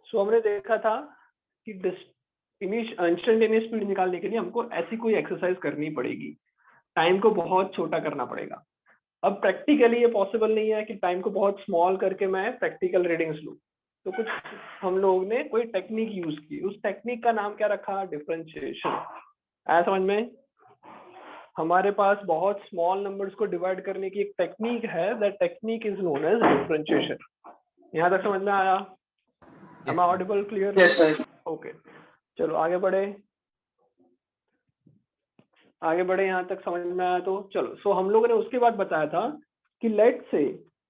सो हमने देखा था कि इंस्टेंटेनियस स्पीड निकालने के लिए हमको ऐसी कोई एक्सरसाइज करनी पड़ेगी, टाइम को बहुत छोटा करना पड़ेगा। अब प्रैक्टिकली ये पॉसिबल नहीं है कि टाइम को बहुत स्मॉल करके मैं प्रैक्टिकल रीडिंग्स लूँ। तो कुछ हम लोग ने कोई टेक्निक यूज की, उस टेक्निक का नाम क्या रखा? डिफरेंशिएशन। आया समझ में? हमारे पास बहुत स्मॉल नंबर्स को डिवाइड करने की एक टेक्निक है, that technique is known as differentiation. यहाँ तक समझ में आया? Am I audible clearly? Yes, sir. Okay. चलो आगे बढ़े, यहाँ तक समझ में आया तो चलो। सो हम लोगों ने उसके बाद बताया था कि लेट से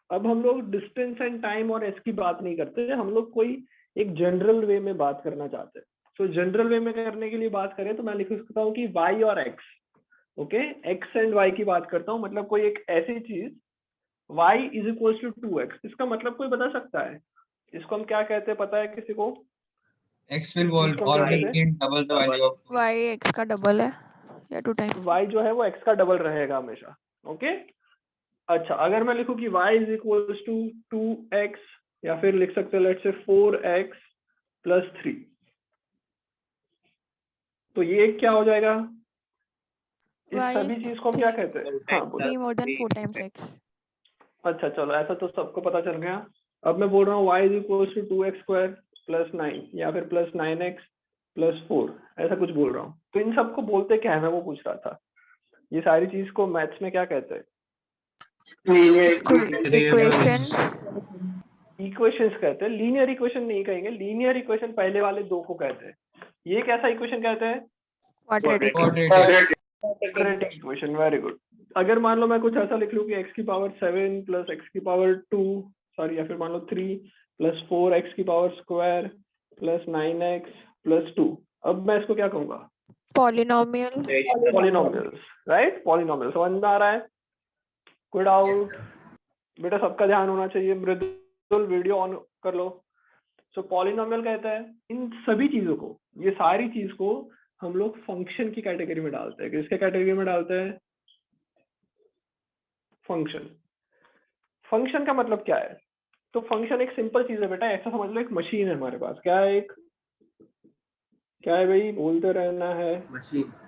अब हम लोग डिस्टेंस एंड टाइम और एस की बात नहीं करते, हम लोग कोई एक जनरल वे में बात करना चाहते हैं। सो जनरल वे में करने के लिए बात करें तो मैं लिख सकता हूँ कि y और x, okay, x and y की बात करता हूँ। मतलब कोई एक ऐसी चीज y is equal to 2x, इसका मतलब कोई बता सकता है? इसको हम क्या कहते हैं, पता है किसी को? X will always gain double the value of y x का डबल है या 2 टाइम्स? y जो है वो x का डबल रहेगा हमेशा। ओके, अच्छा, अगर मैं लिखूं कि y is equal to 2x, या फिर लिख सकते हैं लेट्स से 4x प्लस 3, तो ये क्या हो जाएगा? इस Y सभी is चीज को हम क्या कहते हैं? हाँ बोलो। 3 more than 4 times x. अच्छा चलो, ऐसा तो सबको पता चल गया। अब मैं बोल रहा हूँ y is equal to 2x square plus 9, या फिर प्लस 9x प्लस 4, ऐसा कुछ बोल रहा हूँ। तो इन सबको बोलते क्या है, मैं वो पूछ रहा था। ये सारी चीज को मैथ्स में क्या कहते हैं? Equations. इक्वेशंस कहते हैं। लीनियर इक्वेशन नहीं कहेंगे, लीनियर इक्वेशन पहले वाले दो को कहते हैं। ये कैसा इक्वेशन कहते हैं? Quadratic. Quadratic equation. Very good. अगर मान लो मैं कुछ ऐसा लिख लूं कि x की पावर 7 प्लस x की पावर 2, सॉरी, या फिर मान लो 3 प्लस 4x की power square plus 9x plus 2, अब मैं इसको क्या कहूंगा? Polynomial. Polynomials, right? पॉलिनोमियल। समझ में आ रहा है? कोई डाउट? बेटा सबका ध्यान होना चाहिए। मृदुल वीडियो ऑन कर लो। सो पॉलिनोमियल कहता है इन सभी चीजों को, ये सारी चीज को हम लोग फंक्शन की कैटेगरी में डालते हैं। किसके कैटेगरी में डालते हैं? फंक्शन। फंक्शन का मतलब क्या है? तो फंक्शन एक सिंपल चीज है बेटा, ऐसा समझ लो एक मशीन है हमारे पास। क्या है? एक क्या है भाई? बोलते रहना है।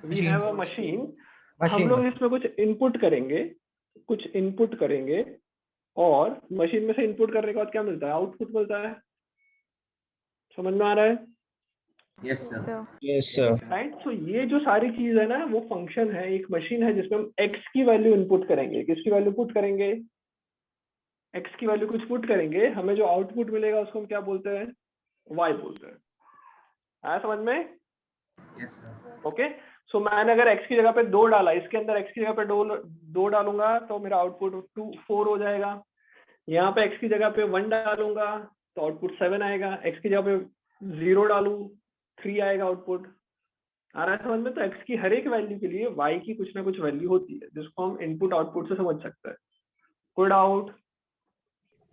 We have a machine. हम लोग इसमें कुछ इनपुट करेंगे और मशीन में से इनपुट करने के बाद क्या मिलता है? आउटपुट मिलता है। समझ में आ रहा है? Yes, sir. Yes, right. So ये जो सारी चीज है ना, वो फंक्शन है, एक मशीन है जिसमें हम x की वैल्यू इनपुट करेंगे। किसकी वैल्यू पुट करेंगे? x की वैल्यू कुछ पुट करेंगे, हमें जो आउटपुट मिलेगा उसको हम क्या बोलते हैं? y बोलते हैं। आया समझ में? Yes, sir. ओके। सो मैंने अगर x की जगह पे 2 डाला, इसके अंदर x की जगह पे 2 डालूंगा तो मेरा आउटपुट 4 हो जाएगा। यहाँ पे x की जगह पे 1 डालूंगा तो आउटपुट 7 आएगा। x की जगह पे 0 डालू 3 आएगा आउटपुट। आ रहा है समझ में? तो x की हर एक वैल्यू के लिए y की कुछ ना कुछ वैल्यू होती है, जिसको हम इनपुट आउटपुट से समझ सकते हैं। कोई डाउट?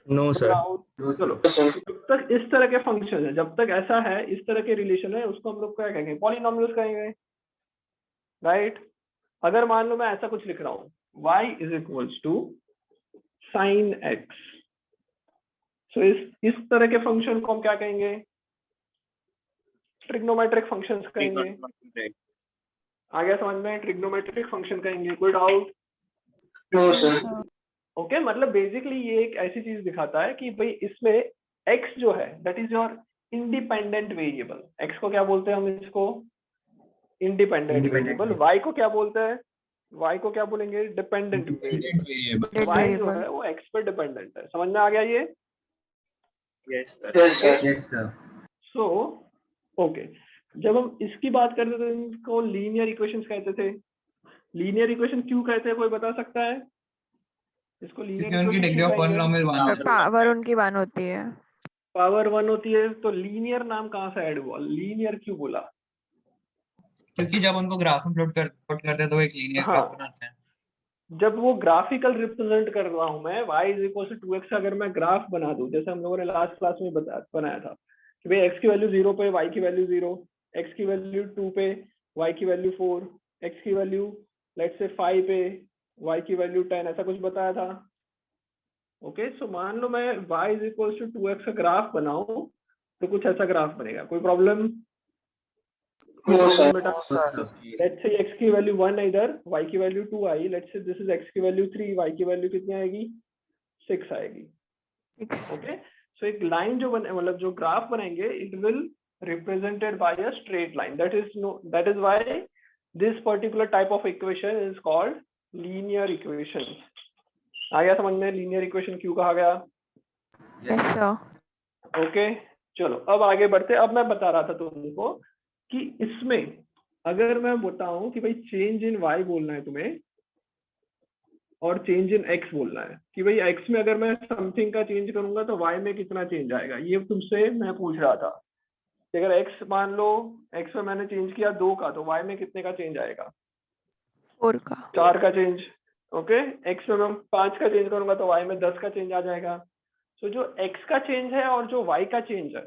No, sir. चलो, जब तक इस तरह के फंक्शन है, जब तक ऐसा है, इस तरह के रिलेशन है, उसको हम लोग क्या कहेंगे? पॉलिनोमियल्स कहेंगे, राइट? अगर मान लो मैं ऐसा कुछ लिख रहा हूँ, y is equals to sine x, so इस तरह के फंक्शन को हम क्या कहेंगे? ट्रिग्नोमेट्रिक फंक्शंस कहेंगे। आ गया समझ में? ट्रिग्नोमेट्रिक फंक्शन कहेंगे। कोई डाउट? No, sir. ओके, मतलब बेसिकली ये एक ऐसी चीज दिखाता है कि भाई इसमें x जो है that is your independent variable. x को क्या बोलते हैं हम? इसको इंडिपेंडेंट वेरिएबल। y को क्या बोलते हैं? y को क्या बोलेंगे? Dependent variable. y जो है वो x पर डिपेंडेंट है। समझ में आ गया ये? Yes, sir. Yes, sir. So okay, जब हम इसकी बात करते थे इनको लीनियर इक्वेशंस कहते थे। लीनियर इक्वेशन क्यों कहते हैं, कोई बता सकता है? इसको लीनियर क्योंकि उनकी डिग्री ऑफ पॉलिनोमियल 1 है। पावर उनकी 1 होती है। पावर 1 होती है, तो लीनियर नाम कहाँ से ऐड हुआ? लीनियर क्यों बोला? क्योंकि जब उनको ग्राफ में प्लॉट करते हैं तो वो एक लीनियर हाँ। ग्राफ बनाते हैं। जब वो ग्राफिकल रिप्रेजेंट कर रहा हूं मैं, y is equal to 2x, अगर मैं ग्राफ बना दूं, जैसे हम लोगों ने लास्ट क्लास में बनाया था कि भाई x की वैल्यू 0 पे y की वैल्यू 0, x की वैल्यू 2 पे y की वैल्यू 4, x की वैल्यू लेट्स से 5 पे y की वैल्यू 10, ऐसा कुछ बताया था। ओके, सो मान लो मैं y is equal to 2x का ग्राफ बनाऊं, तो कुछ ऐसा ग्राफ बनेगा। कोई प्रॉब्लम? No, sir. बेटा? लेट्स से x की वैल्यू 1 है इधर, y की value 2 I, let's say this is x की वैल्यू 3, y की वैल्यू कितनी आएगी? 6 आएगी। 6. ओके, सो एक लाइन जो बने, मतलब जो ग्राफ बनाएंगे, it will represented by a straight line. That is why this particular type of equation is called linear equation. आ गया समझ में linear equation क्यों कहा गया? Yes, sir. ओके, चलो अब आगे बढ़ते। अब मैं बता रहा था तुमको कि इसमें अगर मैं बताऊं कि भाई चेंज इन y बोलना है तुम्हें और चेंज इन x बोलना है, कि भाई x में अगर मैं समथिंग का चेंज करूंगा तो y में कितना चेंज आएगा, ये तुमसे मैं पूछ रहा था। अगर x मान लो, x में मैंने चेंज किया 2 का, तो y में कितने का चेंज आएगा? 4 का. 4 का चेंज। ओके, x में मैं 5 का चेंज करूंगा तो y में 10 का चेंज आ जाएगा। तो जो x का चेंज है और जो y का चेंज है,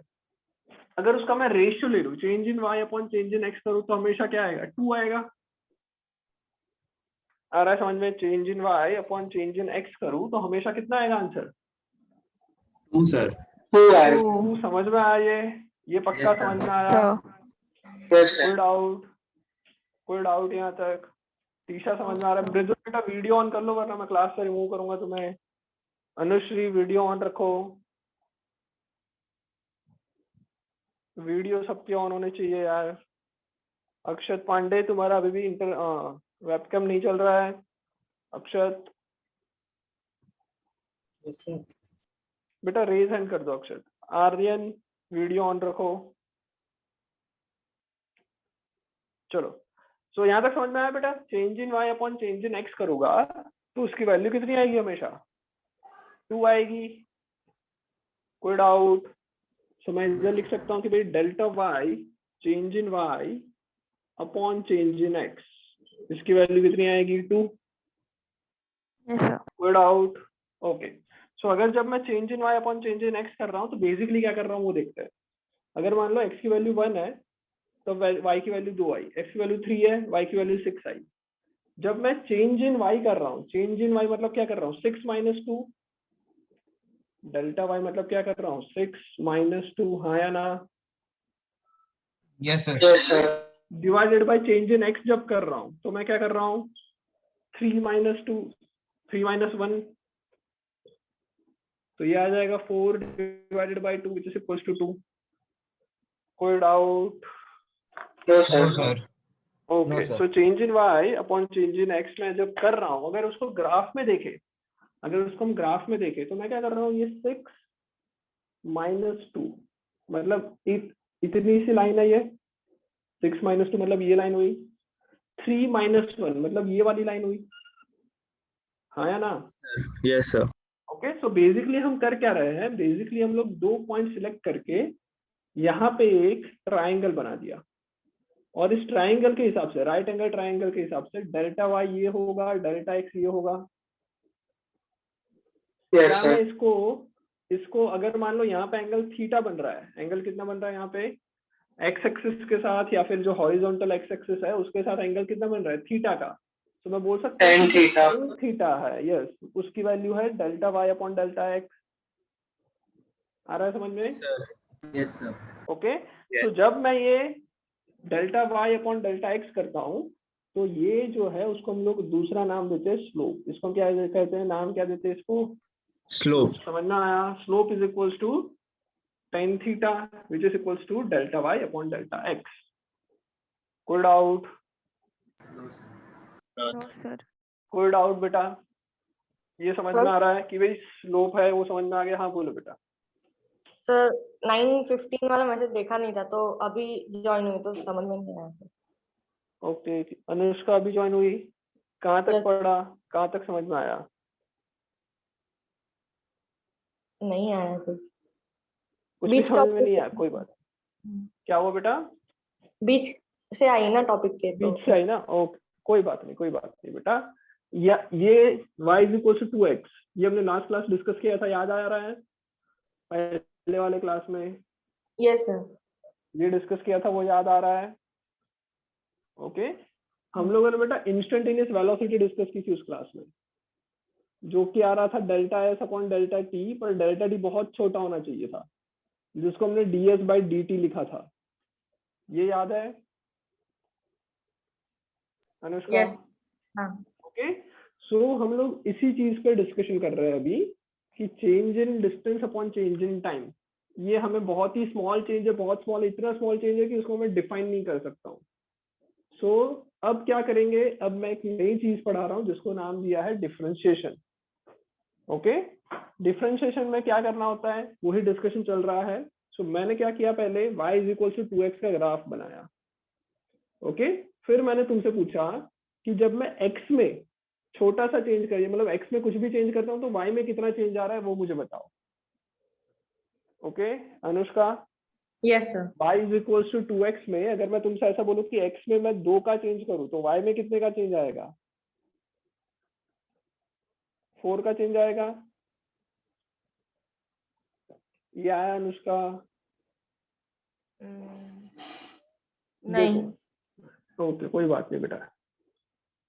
अगर उसका मैं रेशियो ले लूं, change in y upon change in x करूं, तो हमेशा क्या आएगा? 2 आएगा। आ रहा है समझ में? Change in y upon change in x करूं तो हमेशा कितना आएगा आंसर? 2 सर। 2 आए। 2 समझ में आया? ये पक्का Yes, sir. समझ में आया? Sir. Yes, sir. कोई डाउट यहाँ तक? टीशा समझ में आ रहा है? ब्रिजो बेटा वीडियो ऑन कर लो, वरना मैं क्लास से रिमूव करूंगा तुम्हें। अनुश्री वीडियो ऑन रखो, वीडियो सबके ऑन होने चाहिए यार। अक्षत पांडे तुम्हारा अभी भी वेबकैम नहीं चल रहा है। अक्षत बेटा रेज हैंड कर दो। अक्षत, आर्यन वीडियो ऑन रखो। चलो, सो यहाँ तक समझ में आया बेटा? Change in y upon change in x करूंगा तो उसकी वैल्यू कितनी आएगी? हमेशा 2 आएगी। कोई डाउट? सो मैं इधर लिख सकता हूँ कि भाई delta y change in y upon change in x, इसकी वैल्यू कितनी आएगी? 2। Yes, sir. कोई डाउट? ओके, सो अगर जब मैं change in y upon change in x कर रहा हूँ तो बेसिकली क्या कर रहा हूँ वो देखते हैं। अगर मान लो x की वैल्यू 1 है तो y की वैल्यू 2 आई, x की वैल्यू 3 है, y की वैल्यू 6 आई। जब मैं चेंज इन y कर रहा हूँ, चेंज इन y मतलब क्या कर रहा हूँ? 6 माइनस 2। डेल्टा y मतलब क्या कर रहा हूँ? 6 माइनस 2, हाँ या ना? Yes, sir. Yes, sir. Divided by change in x जब कर रहा हूँ तो मैं क्या कर रहा हूँ? 3 माइनस 2, 3 माइनस 1, तो ये आ जाएगा 4 divided by 2 which is equals to 2। कोई doubt? No, No, sir. sir. Okay, No, sir. So change in y upon change in x में जब कर रहा हूँ, अगर उसको ग्राफ में देखे, अगर उसको हम ग्राफ में देखें तो मैं क्या कर रहा हूँ? ये 6 माइनस 2 मतलब इतनी सी लाइन है ये। 6 माइनस 2 मतलब ये लाइन हुई। 3 माइनस 1 मतलब ये वाली लाइन हुई, हाँ या ना? Yes, sir. Okay, so basically हम कर क्या रहे हैं? बेसिकली हम लोग 2 पॉइंट सिलेक्ट करके यहाँ पे एक ट्राइंगल बना दिया, और इस ट्राइंगल के हिसाब से, राइट एंगल ट्राइंगल के हिसाब से डेल्टा y ये होगा, डेल्टा x ये होगा। Yes, क्या मैं sir. इसको अगर मान लो यहाँ पे एंगल थीटा बन रहा है, एंगल कितना बन रहा है यहाँ पे? एक्स एक्सिस के साथ, या फिर जो हॉरिजॉन्टल एक्स एक्सिस है उसके साथ एंगल कितना बन रहा है? थीटा का। तो मैं बोल सकता हूँ Tan theta. थीटा है, यस, उसकी वैल्यू है delta y upon delta x। आ रहा है समझ में? Yes, sir. Okay, Yes. तो जब मैं ये delta y upon delta x करता हूँ तो ये जो है उसको हम लोग दूसरा नाम देते हैं स्लोप। इसको क्या कहते हैं? नाम क्या देते हैं इसको? Slope. समझ में आया? Slope is equals to tan theta which is equals to delta y upon delta x। कोई doubt? No, sir. No, sir. कोई डाउट बेटा? ये समझ में आ रहा है कि भाई स्लोप है, वो समझ में आ गया? हाँ बोलो बेटा। सर 9:15 वाला मैसेज देखा नहीं था तो अभी ज्वाइन हुई तो समझ में नहीं आया। ओके, अनुष्का अभी ज्वाइन हुई, कहाँ तक Yes. पढ़ा, कहाँ तक समझ में आया? नहीं आया कुछ। कुछ भी बीच समझ में टॉपिक नहीं आया? कोई बात। क्या हुआ बेटा? बीच से आई ना टॉपिक के तो बीच से आई ना? ओके, कोई बात नहीं, कोई बात नहीं बेटा। या ये y is equal to 2x, ये हमने लास्ट क्लास डिस्कस किया था, याद आ रहा है? पहले वाले क्लास में यस सर। ये डिस्कस किया था, वो याद आ रहा है? ओके, हम लोगों ने बेटा इंस्टेंटेनियस वेलोसिटी डिस्कस की थी उस क्लास में, जो कि आ रहा था delta S upon delta T, पर डेल्टा टी बहुत छोटा होना चाहिए था। जिसको हमने ds by dt लिखा था, ये याद है अनुष्का? यस हाँ ओके, सो हम लोग इसी चीज पे डिस्कशन कर रहे हैं अभी कि change in distance upon change in time, ये हमें बहुत ही स्मॉल चेंज है, बहुत स्मॉल, इतना स्मॉल चेंज है कि उसको मैं डिफाइन नहीं कर सकता हूँ। सो अब क्या करेंगे, अब मैं एक नई चीज पढ़ा रहा हूँ जिसको नाम दिया है डिफरेंशिएशन। ओके, डिफरेंशिएशन में क्या करना होता है वही डिस्कशन चल रहा है। सो मैंने क्या किया, पहले y = 2x का ग्राफ बनाया। ओके, फिर मैंने तुमसे पूछा कि जब मैं x में छोटा सा चेंज करिए, मतलब x में कुछ भी चेंज करता हूँ तो y में कितना चेंज आ रहा है वो मुझे बताओ। Okay Anushka, yes sir y = 2x में अगर मैं तुमसे ऐसा बोलूं कि x में मैं 2 का चेंज करूं तो y में कितने का चेंज आएगा? 4 का चेंज आएगा। ये आया अनुष्का? नहीं देखो, ओके कोई बात नहीं बेटा,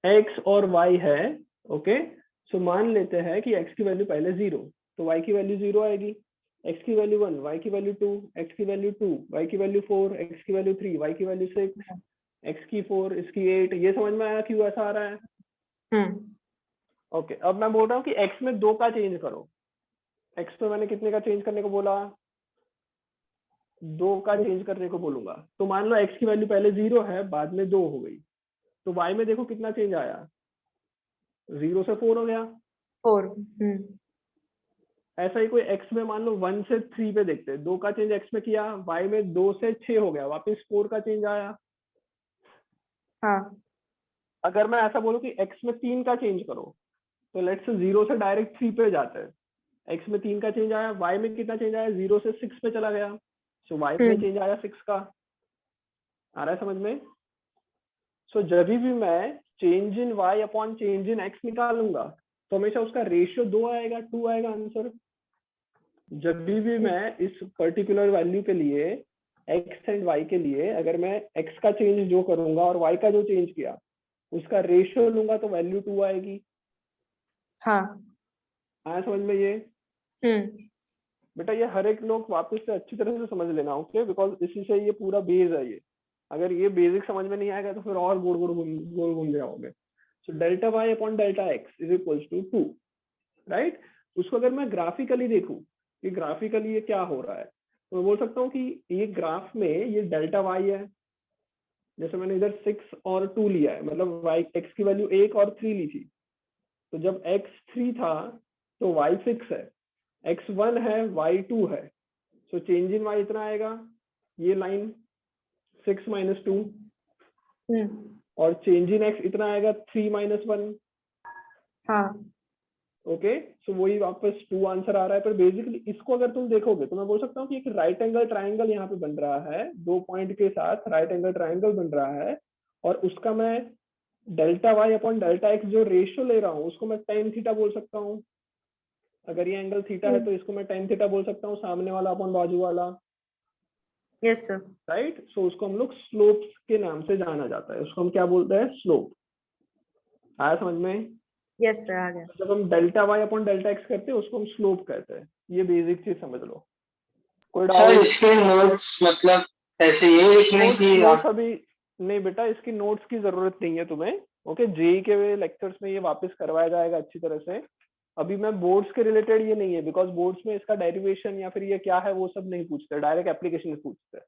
x और y है। ओके, सो मान लेते हैं कि x की वैल्यू पहले 0, तो y की वैल्यू 0 आएगी, x की वैल्यू 1, y की वैल्यू 2, x की वैल्यू 2, y की वैल्यू 4, x की वैल्यू 3, y की वैल्यू 6, x की 4, इसकी 8। ये समझ में आया क्यों ऐसा आ रहा है? ओके, अब मैं बोल रहा हूँ कि x में 2 का चेंज करो। x में मैंने कितने का चेंज करने को बोला? 2 का चेंज करने को बोलूंगा। तो मान लो x की वैल्यू पहले 0 है, बाद में 2 हो गई, तो y में देखो कितना चेंज आया, 0 से 4 हो गया। 4 ऐसा ही कोई x में मान लो 1 से 3 पे देखते हैं, 2 का चेंज x में किया, y में 2 से 6 हो गया, वापस 4 का चेंज आया। हाँ अगर मैं ऐसा बोलूं कि x में 3 का चेंज करो, तो लेट्स से 0 से डायरेक्ट 3 पे जाते हैं, x में 3 का चेंज आया, y में कितना चेंज आया, 0 से 6 पे चला गया, सो y में चेंज आया 6 का। आ रहा है समझ में? सो जब भी मैं change in y upon change in x निकालूंगा तो हमेशा उसका रेशियो 2 आएगा, 2 आएगा आंसर। जब भी मैं इस पर्टिकुलर वैल्यू के लिए x एंड y के लिए अगर मैं x का चेंज जो करूंगा और y का जो चेंज किया उसका रेशियो लूंगा तो वैल्यू 2 आएगी। हाँ आया समझ में ये? बेटा ये हर एक लोग वापस से अच्छी तरह से समझ लेना, ओके, बिकॉज इसी से ये पूरा बेस है। ये अगर ये बेसिक समझ में नहीं आएगा तो फिर और गोल घूम जाओगे। So delta Y upon delta X is equals to 2, right? उसको अगर मैं ग्राफिकली देखूं कि ग्राफिकली ये क्या हो रहा है, तो मैं बोल सकता हूँ कि ये ग्राफ में ये डेल्टा वाई है, जैसे मैंने इधर 6 और 2 लिया है, मतलब वाई एक्स की वैल्यू 1 और 3 ली थी, तो जब x 3 था तो y 6 है, x 1 है, y 2 है, सो चेंज इन y इतना आएगा, ये लाइन 6 - 2, और चेंज इन x इतना आएगा 3 - 1। हाँ ओके, सो वही वापस 2 आंसर आ रहा है। पर बेसिकली इसको अगर तुम देखोगे तो मैं बोल सकता हूँ कि एक राइट एंगल ट्राइंगल यहाँ पे बन रहा है, 2 पॉइंट के साथ राइट एंगल ट्राइंगल बन रहा है, और उसका मैं delta Y upon delta X जो रेशियो ले रहा हूँ उसको मैं tan थीटा बोल सकता हूँ। अगर ये एंगल थीटा है तो इसको मैं tan थीटा बोल सकता हूँ, सामने वाला अपॉन बाजू वाला, यस सर राइट? सो उसको हम लोग स्लोप के नाम से जाना जाता है, उसको हम क्या बोलते हैं, स्लोप। आया समझ में? यस सर आ गया जब हम delta Y upon delta X करते हैं उसको हम स्लोप कहते हैं। ये बेसिक चीज समझ लो। कोई सर डाउट? इसके नोट्स मतलब ऐसे ये लिखने की नोट्स अभी नहीं बेटा, इसकी नोट्स की जरूरत नहीं है तुम्हें। ओके, जेई के लेक्चर्स में ये वापस करवाया जाएगा अच्छी तरह से। अभी मैं बोर्ड्स के रिलेटेड ये नहीं है, बिकॉज बोर्ड्स में इसका डेरिवेशन या फिर ये क्या है वो सब नहीं पूछते, डायरेक्ट एप्लीकेशन पूछते हैं,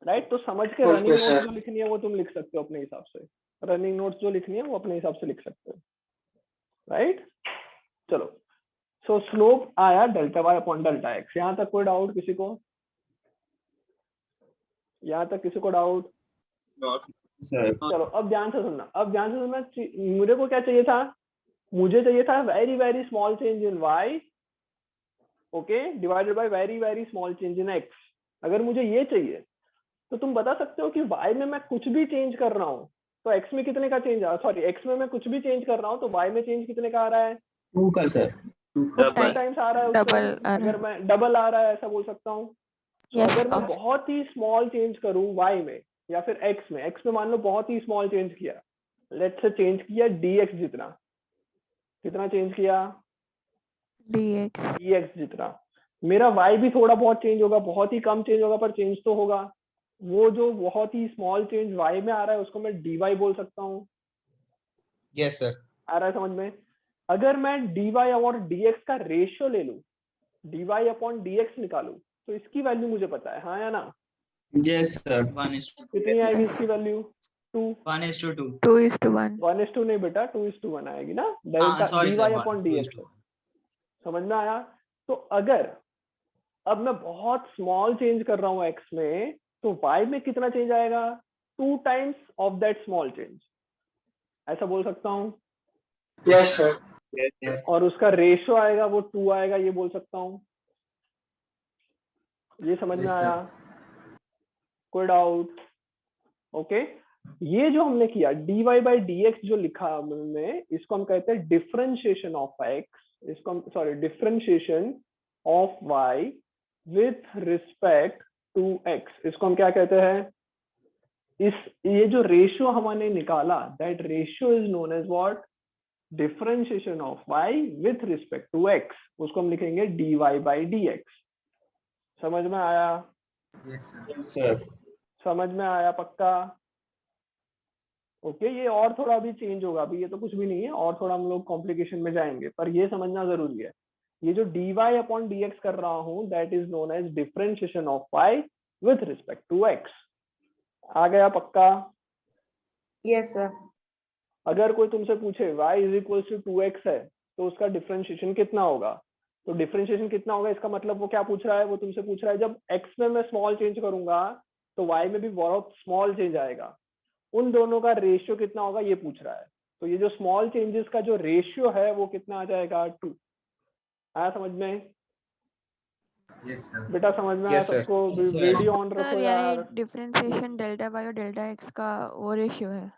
राइट? तो समझ के ओके रनिंग नोट्स सर। जो लिखनी है वो तुम लिख सकते हो अपने हिसाब से, रनिंग नोट्स जो लिखनी है वो अपने हिसाब से लिख सकते हो, राइट? चलो, सो स्लोप आया delta Y upon delta X. यहाँ तक कोई डाउट किसी को? यहाँ तक किसी को डाउट? सर चलो अब ध्यान से सुनना, अब ध्यान से सुनना। मुझे को क्या चाहिए था? मुझे चाहिए था very very small change in y, okay, divided by very very small change in x। अगर मुझे ये चाहिए तो तुम बता सकते हो कि y में मैं कुछ भी चेंज कर रहा हूँ तो x में कितने का चेंज आ, सॉरी x में मैं कुछ भी चेंज कर रहा हूँ तो y में चेंज कितने का आ रहा है? 2 का सर। तो 2 टाइम्स आ रहा है उससे। डबल अगर मैं डबल आ रहा है ऐसा बोल सकता हूँ। तो यस अगर मैं सर बहुत ही स्मॉल चेंज करूँ y में या फिर x में मान लो बहुत ही स्मॉल चेंज किया, लेट्स से चेंज किया dx जितना, कितना चेंज किया? dx dx जितना। मेरा y भी थोड़ा बहुत चेंज होगा, बहुत ही कम चेंज होगा, पर चेंज तो होगा। वो जो बहुत ही स्मॉल चेंज y में आ रहा है उसको मैं dy बोल सकता हूँ। Yes sir. आ रहा है समझ में? अगर मैं dy और dx का रेशियो ले लूं, dy अपॉन dx निकालूं, तो इसकी वैल्यू मुझे पता है, हाँ या ना? Yes, sir. 1:2. कितनी आएगी Yes. इसकी वैल्यू? 2। 1:2. 2:1. 1:2 नहीं बेटा, 2:1 आएगी ना, हाँ delta sorry dy sir, upon 2:1. dx। समझ में आया? तो अगर अब मैं बहुत स्मॉल चेंज कर रहा हूँ x में, तो y में कितना चेंज आएगा? 2 times of that small change, ऐसा बोल सकता हूँ। Yes, sir. Yes, sir. और उसका रेशियो आएगा वो 2 आएगा, ये बोल सकता हूँ। ये समझ में Yes, sir. आया? कोई डाउट? ओके, ये जो हमने किया dy बाई dx जो लिखा हमने, इसको हम कहते हैं डिफरेंशिएशन ऑफ x, इसको हम sorry differentiation of y with respect to x, इसको हम क्या कहते हैं? ये जो रेशियो हमने निकाला, that ratio is known as what? Differentiation of y with respect to x, उसको हम लिखेंगे dy बाई dx। समझ में आया? Yes, sir. Yes, sir. समझ में आया पक्का? ओके, ये और थोड़ा भी चेंज होगा, अभी ये तो कुछ भी नहीं है, और थोड़ा हम लोग कॉम्प्लिकेशन में जाएंगे, पर ये समझना जरूरी है। ये जो dy अपॉन dx कर रहा हूँ, that is known as differentiation of y with respect to x। आ गया पक्का? Yes sir. अगर कोई तुमसे पूछे y is equal to 2x है, तो उसका डिफरेंशिएशन कितना होगा? तो डिफरेंशिएशन कितना होगा, इसका मतलब वो क्या पूछ रहा है? वो तुमसे पूछ रहा है जब x में मैं स्मॉल चेंज करूंगा तो y में भी बहुत स्मॉल चेंज आएगा, उन दोनों का रेशियो कितना होगा, ये पूछ रहा है। तो ये जो स्मॉल चेंजेस का जो रेशियो है वो कितना आ जाएगा? 2। आया समझ में? Yes, sir. बेटा समझ में आया Yes, sir. सबको? Yes, sir. Video on sir रखो यानी यार। डिफरेंशिएशन डेल्टा y और डेल्टा x का वो रेशियो है।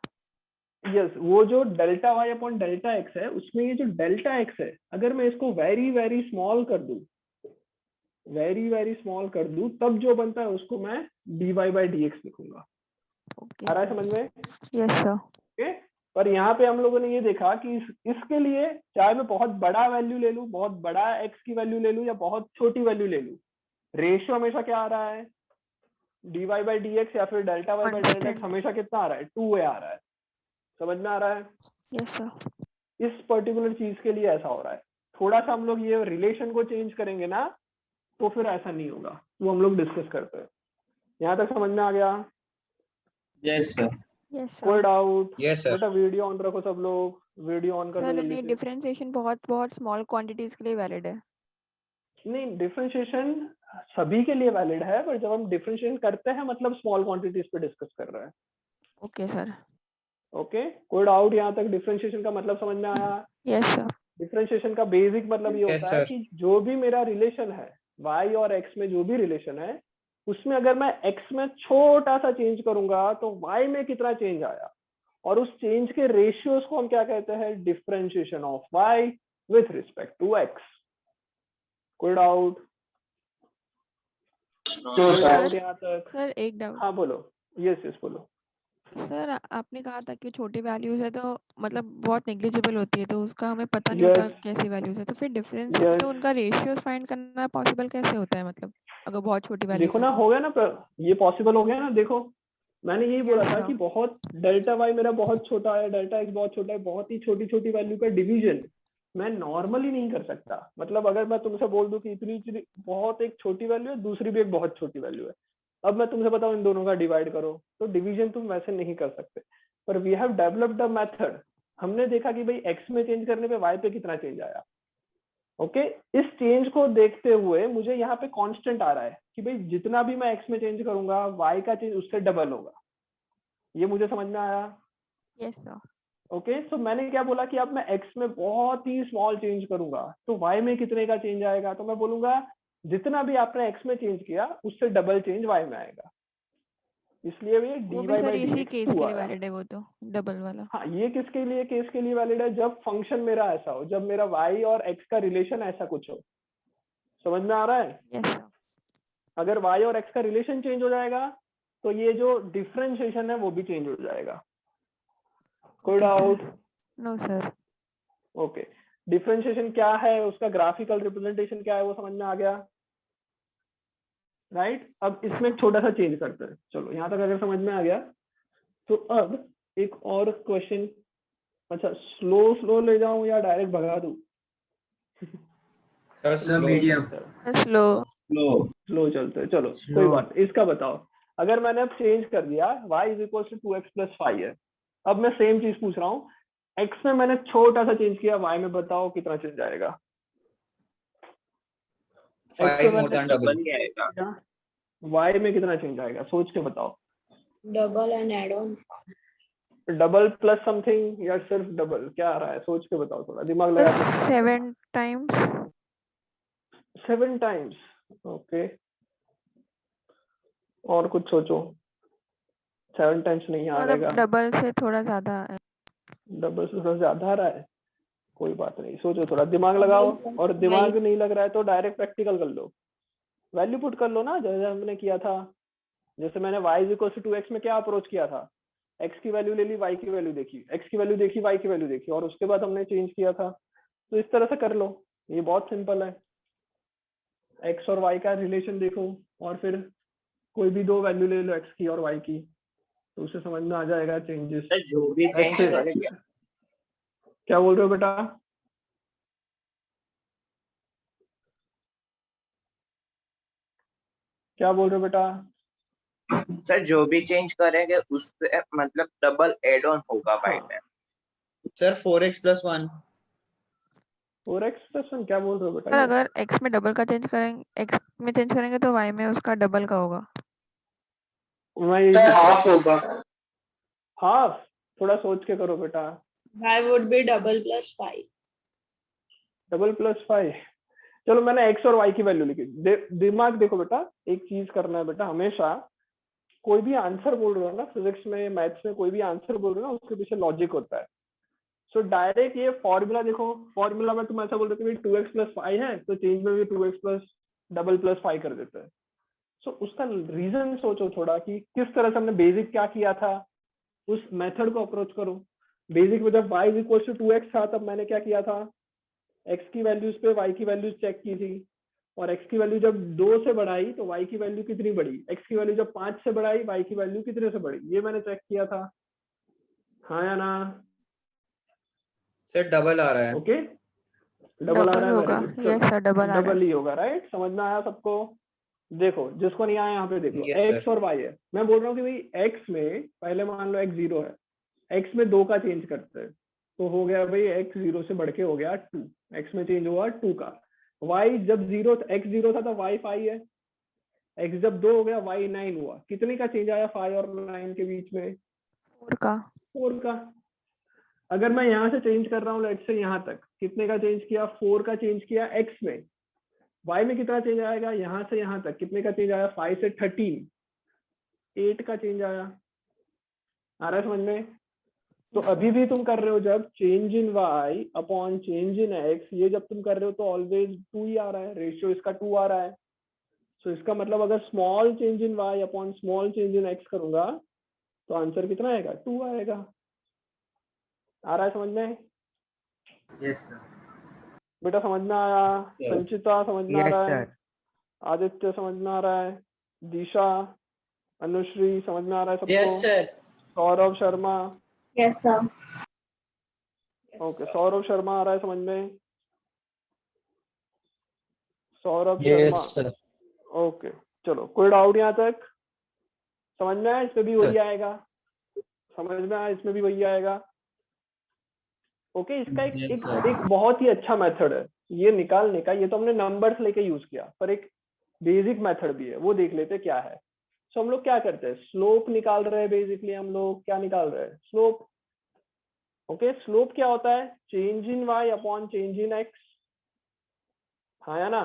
यस, वो जो delta y upon delta x है, उसमें ये जो डेल्टा x है, अगर मैं इसको वेरी वेरी स्मॉल कर दूं, वेरी वेरी स्मॉल कर दूं, तब जो बनता है उसको मैं dy बाई dx लिखूंगा। ओके आ रहा है सर। समझ में? Yes sir. ओके, पर यहाँ पे हम लोगों ने ये देखा कि इसके लिए चाहे मैं बहुत बड़ा वैल्यू ले लूं, बहुत बड़ा x की वैल्यू ले लूं, या बहुत छोटी वैल्यू ले लूं, रेशियो हमेशा क्या आ रहा है? dy बाई dx या फिर delta y by delta x Constant. हमेशा कितना आ रहा है? 2 आ रहा है। समझ में आ रहा है? Yes sir. इस पर्टिकुलर चीज के लिए ऐसा हो रहा है। थोड़ा सा हम लोग ये रिलेशन को चेंज करेंगे ना, तो फिर ऐसा नहीं होगा, वो हम लोग डिस्कस करते हैं। यहाँ तक समझ में आ गया? Yes, sir. यस कोई सर। डाउट? Yes, sir. बेटा वीडियो ऑन रखो सब लोग, वीडियो ऑन कर दो सर जल्दी नहीं, से। डिफरेंशिएशन बहुत बहुत स्मॉल क्वांटिटीज के लिए वैलिड है। नहीं, डिफरेंशिएशन सभी के लिए वैलिड है, पर जब हम डिफरेंशिएशन करते हैं मतलब स्मॉल क्वांटिटीज पे डिस्कस कर रहे हैं। Okay sir. ओके, कोई डाउट यहाँ तक? डिफरेंशिएशन का मतलब समझ में आया? Yes sir. डिफरेंशिएशन का बेसिक मतलब ये Yes, होता है sir. कि जो भी मेरा रिलेशन है, y और x में जो भी रिलेशन है, उसमें अगर मैं x में छोटा सा चेंज करूंगा तो y में कितना चेंज आया, और उस चेंज के रेशियोज को हम क्या कहते हैं? Differentiation of y with respect to x। कोई डाउट? No, कोई sir. डाउट यहाँ तक? सर एक डाउट। हाँ बोलो। यस यस बोलो। सर आपने कहा था कि छोटी वैल्यूज है तो मतलब बहुत नेग्लिजिबल होती है, तो उसका हमें पता नहीं होता यस कैसी वैल्यूज है, तो फिर डिफरेंस यस, तो उनका रेशियो फाइंड करना पॉसिबल कैसे होता है, मतलब अगर बहुत छोटी वैल्यूज देखो है ना, तो? हो गया ना, ये पॉसिबल हो गया ना। देखो मैंने यही बोला यस था सर। कि बहुत डेल्टा वाई मेरा बहुत छोटा है, डेल्टा एक्स बहुत छोटा है, बहुत ही छोटी छोटी वैल्यू का डिवीजन मैं नॉर्मली नहीं कर सकता। मतलब अगर मैं तुमसे बोल दूं कि इतनी बहुत एक छोटी वैल्यू है, दूसरी भी एक बहुत छोटी वैल्यू है, अब मैं तुमसे बताऊं इन दोनों का डिवाइड करो, तो डिवीजन तुम वैसे नहीं कर सकते। पर we have developed a method. हमने देखा कि भाई एक्स में चेंज करने पे वाई पे कितना चेंज आया। ओके, इस चेंज को देखते हुए मुझे यहाँ पे कांस्टेंट आ रहा है कि भाई जितना भी मैं एक्स में चेंज करूंगा, वाई का चेंज उससे डबल होगा। ये मुझे समझ में आया? Yes sir. ओके, सो मैंने क्या बोला कि अब मैं एक्स में बहुत ही स्मॉल चेंज करूंगा तो वाई में कितने का चेंज आएगा? तो मैं बोलूंगा जितना भी आपने एक्स में चेंज किया उससे डबल चेंज वाई में आएगा। इसलिए ये वो डी भी वाई सर बाई डी इसी एक्स केस 2 के लिए आया। वैलिड है, वो तो डबल वाला। हाँ, ये किसके लिए केस के लिए वैलिड है? जब फंक्शन मेरा ऐसा हो, जब मेरा वाई और एक्स का रिलेशन ऐसा कुछ हो। समझ में आ रहा है? Yes sir. अगर y और x का रिलेशन चेंज हो जाएगा तो ये जो डिफरेंशिएशन है वो भी चेंज हो जाएगा। कोई okay doubt? Sir. No sir. Okay, differentiation क्या है, उसका ग्राफिकल रिप्रेजेंटेशन क्या है, वो समझ में आ गया? राइट। अब इसमें एक छोटा सा चेंज करते हैं। चलो यहाँ तक अगर समझ में आ गया तो अब एक और क्वेश्चन। अच्छा, स्लो ले जाऊं या डायरेक्ट भगा दूं? Sir slow medium slow. Slow slow चलते हैं, चलो कोई Slow. बात नहीं। इसका बताओ, अगर मैंने अब चेंज कर दिया y is equal to 2x plus 5 है, अब मैं सेम चीज पूछ रहा हूँ, x में मैंने छोटा सा चेंज किया, y में बताओ कितना चेंज आएगा? 5 more than double. ही आएगा। y में कितना चेंज आएगा, सोच के बताओ। Double and add on. Double plus something या सिर्फ डबल, क्या आ रहा है? सोच के बताओ, थोड़ा दिमाग लगा के। 7 टाइम्स। 7 times, okay. और कुछ सोचो। 7 टाइम्स नहीं आ मतलब रहेगा, डबल से थोड़ा ज्यादा है। डबल से थोड़ा ज्यादा आ रहा है, कोई बात नहीं, सोचो, थोड़ा दिमाग लगाओ। और दिमाग नहीं लग रहा है तो डायरेक्ट प्रैक्टिकल कर लो, वैल्यू पुट कर लो ना, जैसे हमने किया था। जैसे मैंने y is equal to 2x में क्या अप्रोच किया था, x की वैल्यू ले ली, y की वैल्यू देखी, x की वैल्यू देखी, y की वैल्यू देखी, और उसके बाद हमने चेंज किया था। तो इस तरह से कर लो, ये बहुत सिंपल है। x और y का रिलेशन देखो और फिर कोई भी दो वैल्यू ले लो x की और y की, तो उसे समझ में आ जाएगा चेंजेस। जो भी चेंज करेंगे। क्या बोल रहे हो बेटा? क्या बोल रहे हो बेटा? सर जो भी चेंज करेंगे उससे मतलब डबल एड ऑन होगा बाय हाँ। Time. Sir 4x plus 1। 4x plus 1 क्या बोल रहे हो बेटा? पर ये अगर x में डबल का चेंज करेंगे, x में चेंज करेंगे तो y में उसका डबल का होगा। मैं यही सर पूछ रहा हाफ होगा। हूँ। हाफ, थोड़ा सोच के करो बेटा। y would be double plus 5। Double plus 5, चलो मैंने x और y की वैल्यू लिखी। दिमाग देखो बेटा, एक चीज करना है बेटा, हमेशा कोई भी आंसर बोल रहे हो ना, फिजिक्स में मैथ्स में कोई भी आंसर बोल रहे हो ना, उसके पीछे लॉजिक होता है। सो डायरेक्ट ये फॉर्मूला देखो, फॉर्मूला में तुम ऐसा बोल रहे हो कि 2x प्लस 5 है, तो चेंज में भी 2x प्लस डबल प्लस 5 कर देते हैं। सो उसका रीजन सोचो थोड़ा कि किस तरह से हमने बेसिक क्या किया था, उस मेथड को अप्रोच करो। बेसिक में जब y is equal to 2x था, तब मैंने क्या किया था, x की वैल्यूज पे y की वैल्यूज चेक की थी, और x की वैल्यू जब 2 से बढ़ाई तो y की वैल्यू कितनी बढ़ी, x की वैल्यू जब 5 से बढ़ाई y की वैल्यू कितने से बढ़ी, ये मैंने चेक किया था। हाँ या ना? सर डबल आ रहा है। ओके, डबल आ रहा डबल है, होगा। Very good. Yes sir, double आ रहा डबल है। ही होगा, राइट। समझ में आया सबको? देखो, जिसको नहीं आया यहाँ पे देख लो, Yes, x और y है। मैं बोल रहा हूँ कि भाई x में पहले मान लो x 0 है, x में 2 का चेंज करते हैं, तो हो गया भाई x 0 से बढ़ के हो गया 2, x में चेंज हुआ 2 का। y जब 0 x 0 था तो y 5 है, x जब 2 हो गया y 9 हुआ। कितने का चेंज आया 5 और 9 के बीच में? 4 का। 4 का। अगर मैं यहाँ से चेंज कर रहा हूँ लेट्स से यहाँ तक, कितने का चेंज किया? 4 का चेंज किया x में। y में कितना चेंज आएगा? यहाँ से यहाँ तक कितने का चेंज आया? 5 से 13, 8 का चेंज आया। आ रहा है समझ में? तो अभी भी तुम कर रहे हो, जब change in y upon change in x, ये जब तुम कर रहे हो तो ऑलवेज 2 ही आ रहा है, रेशियो इसका 2 आ रहा है। सो इसका मतलब अगर small change in y upon small change in x करूंगा तो आंसर कितना आएगा? 2 आएगा। आ रहा है समझ में? Yes sir. बेटा समझ में आया? संचिता समझ में आ रहा है? आदित्य समझ में आ रहा है? दिशा, अनुश्री समझ में आ रहा है सबको? Yes sir. Saurabh Sharma, yes sir. Okay, Saurabh Sharma आ रहा है समझ में? सौरभ शर्मा, ओके। चलो, कोई डाउट यहाँ तक? समझ में आया? इसमें भी वही आएगा। समझ में आया? इसमें भी वही आएगा। ओके, इसका एक बहुत ही अच्छा मेथड है ये निकालने का। ये तो हमने नंबर्स लेके यूज किया, पर एक बेसिक मेथड भी है, वो देख लेते क्या है। सो हम लोग क्या करते हैं, स्लोप निकाल रहे हैं। बेसिकली हम लोग क्या निकाल रहे हैं? स्लोप। ओके, स्लोप क्या होता है? Change in y upon change in x। हाँ या ना?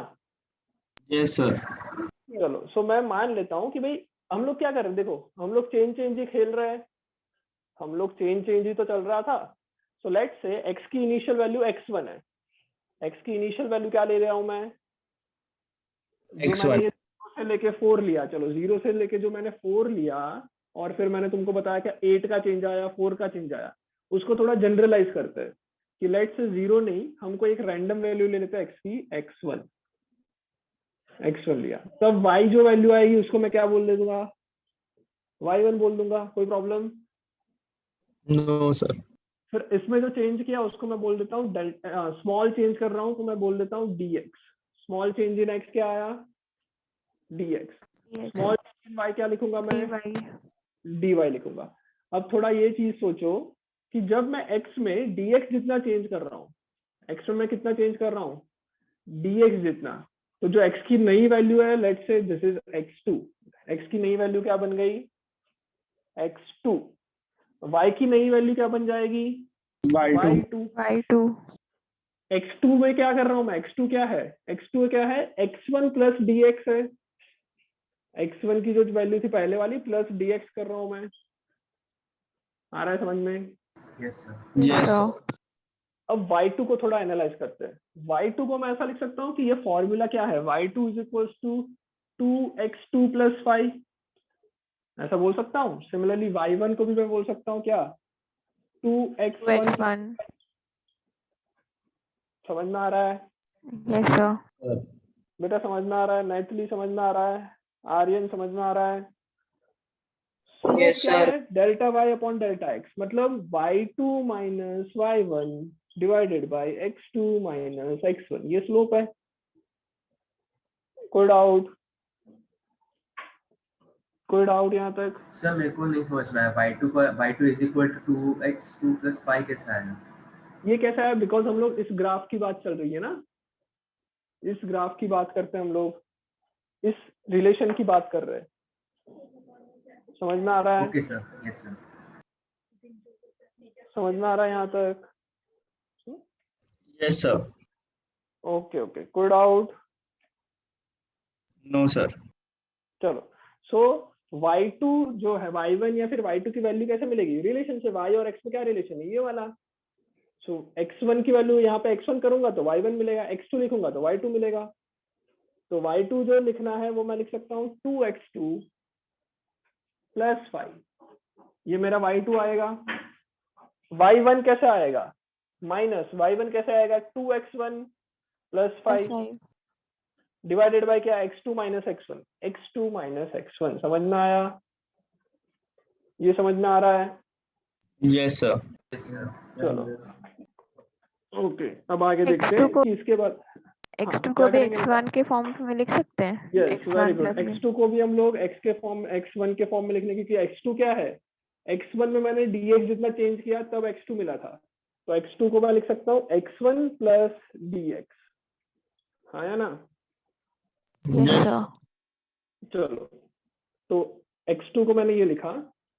Yes sir. चलो, सो मैं मान लेता हूँ कि भाई हम लोग क्या कर रहे हैं, देखो हम लोग चेंज ही खेल रहे हैं, हम लोग चेंज ही तो चल रहा था। सो लेट्स से x की इनिशियल वैल्यू x1 है। x की इनिशियल वैल्यू क्या ले रहा हूं मैं? जो X1। मैंने ये 0 से लेके 4 लिया, चलो 0 से लेके जो मैंने 4 लिया, और फिर मैंने तुमको बताया कि 8 का चेंज आया, 4 का चेंज आया, उसको थोड़ा जनरलाइज करते हैं कि लेट्स से 0 नहीं, हमको एक रैंडम वैल्यू ले लेते हैं x की, x1। x1 लिया, तब y जो वैल्यू आएगी उसको मैं क्या बोल दे दूंगा, y1 बोल दूंगा, कोई प्रॉब्लम? No sir. फिर इसमें जो चेंज किया उसको मैं बोल देता हूँ स्मॉल चेंज कर रहा हूँ तो मैं बोल देता हूँ dx। Small change in x क्या आया, dx। Small change in y क्या लिखूंगा मैं, dy dy लिखूंगा। अब थोड़ा ये चीज सोचो कि जब मैं x में dx जितना चेंज कर रहा हूँ, x में मैं कितना चेंज कर रहा हूँ, dx जितना, तो जो x की नई वैल्यू है, let's say this is x2, x की नई वैल्यू क्या बन गई, x2। y की नई वैल्यू क्या बन जाएगी, y2। y2 x2 में क्या कर रहा हूं मैं, x2 क्या है, x2 क्या है, x1 प्लस dx है, x1 की जो वैल्यू थी पहले वाली प्लस dx कर रहा हूं मैं, आ रहा है समझ में? Yes sir. Yes sir sir. अब y2 को थोड़ा एनालाइज करते हैं। y2 को मैं ऐसा लिख सकता हूँ कि ये फॉर्मूला क्या है, y2 is equals to 2x2 plus 5, ऐसा बोल सकता हूँ। सिमिलरली y1 को भी मैं बोल सकता हूँ क्या, 2x1। 2x1 समझ में आ रहा है yes sir बेटा, समझ में आ रहा है, मैथिली समझ में आ रहा है, आर्यन समझ में आ रहा है? स्लोप Yes, क्या sir. है, delta Y upon delta X, मतलब y2 minus y1 divided by x2 minus x1, ये स्लोप है। कोई डाउट, कोई डाउट यहाँ तक? सर मेरे को नहीं समझ में आया, y2 is equal to 2x2 plus 5 कैसा है? ये कैसा है, बिकॉज हम लोग इस ग्राफ की बात चल रही है ना, इस ग्राफ की बात करते हैं हम लोग, इस रिलेशन की बात कर रहे हैं। समझ में आ रहा है? Okay sir, yes sir. समझ में आ रहा है यहाँ तक? Yes sir. ओके ओके, कोई डाउट? No sir. चलो, सो y2 जो है, y1 या फिर y2 की वैल्यू कैसे मिलेगी, रिलेशन से। y और x में क्या रिलेशन है, ये वाला। सो x1 की वैल्यू यहाँ पे x1 करूंगा तो y1 मिलेगा, x2 लिखूंगा तो y2 मिलेगा। तो y2 जो लिखना है वो मैं लिख सकता हूँ 2x2 प्लस 5, ये मेरा y2 आएगा। y1 कैसे आएगा, माइनस y1 कैसे आएगा, 2x1 प्लस 5 डिवाइडेड बाय क्या, x2 minus x1, x2 minus x1। समझ में आया, ये समझ में आ रहा है? Yes sir. Yes sir. चलो ओके, अब आगे देखते x2 हैं को कि इसके बाद x2 क्या को भी करेंगे बेटा? x1 के फॉर्म में लिख सकते हैं yes, very x1 good. Plus x2 को भी हम लोग x के फॉर्म, x1 के फॉर्म में लिखने, क्योंकि x2 क्या है, x1 में मैंने dx जितना चेंज किया तब x2 मिला था, तो x2 को मैं लिख सकता हूँ x1 प्लस dx, हाँ या ना? yes sir चलो, तो x2 को मैंने ये लिखा,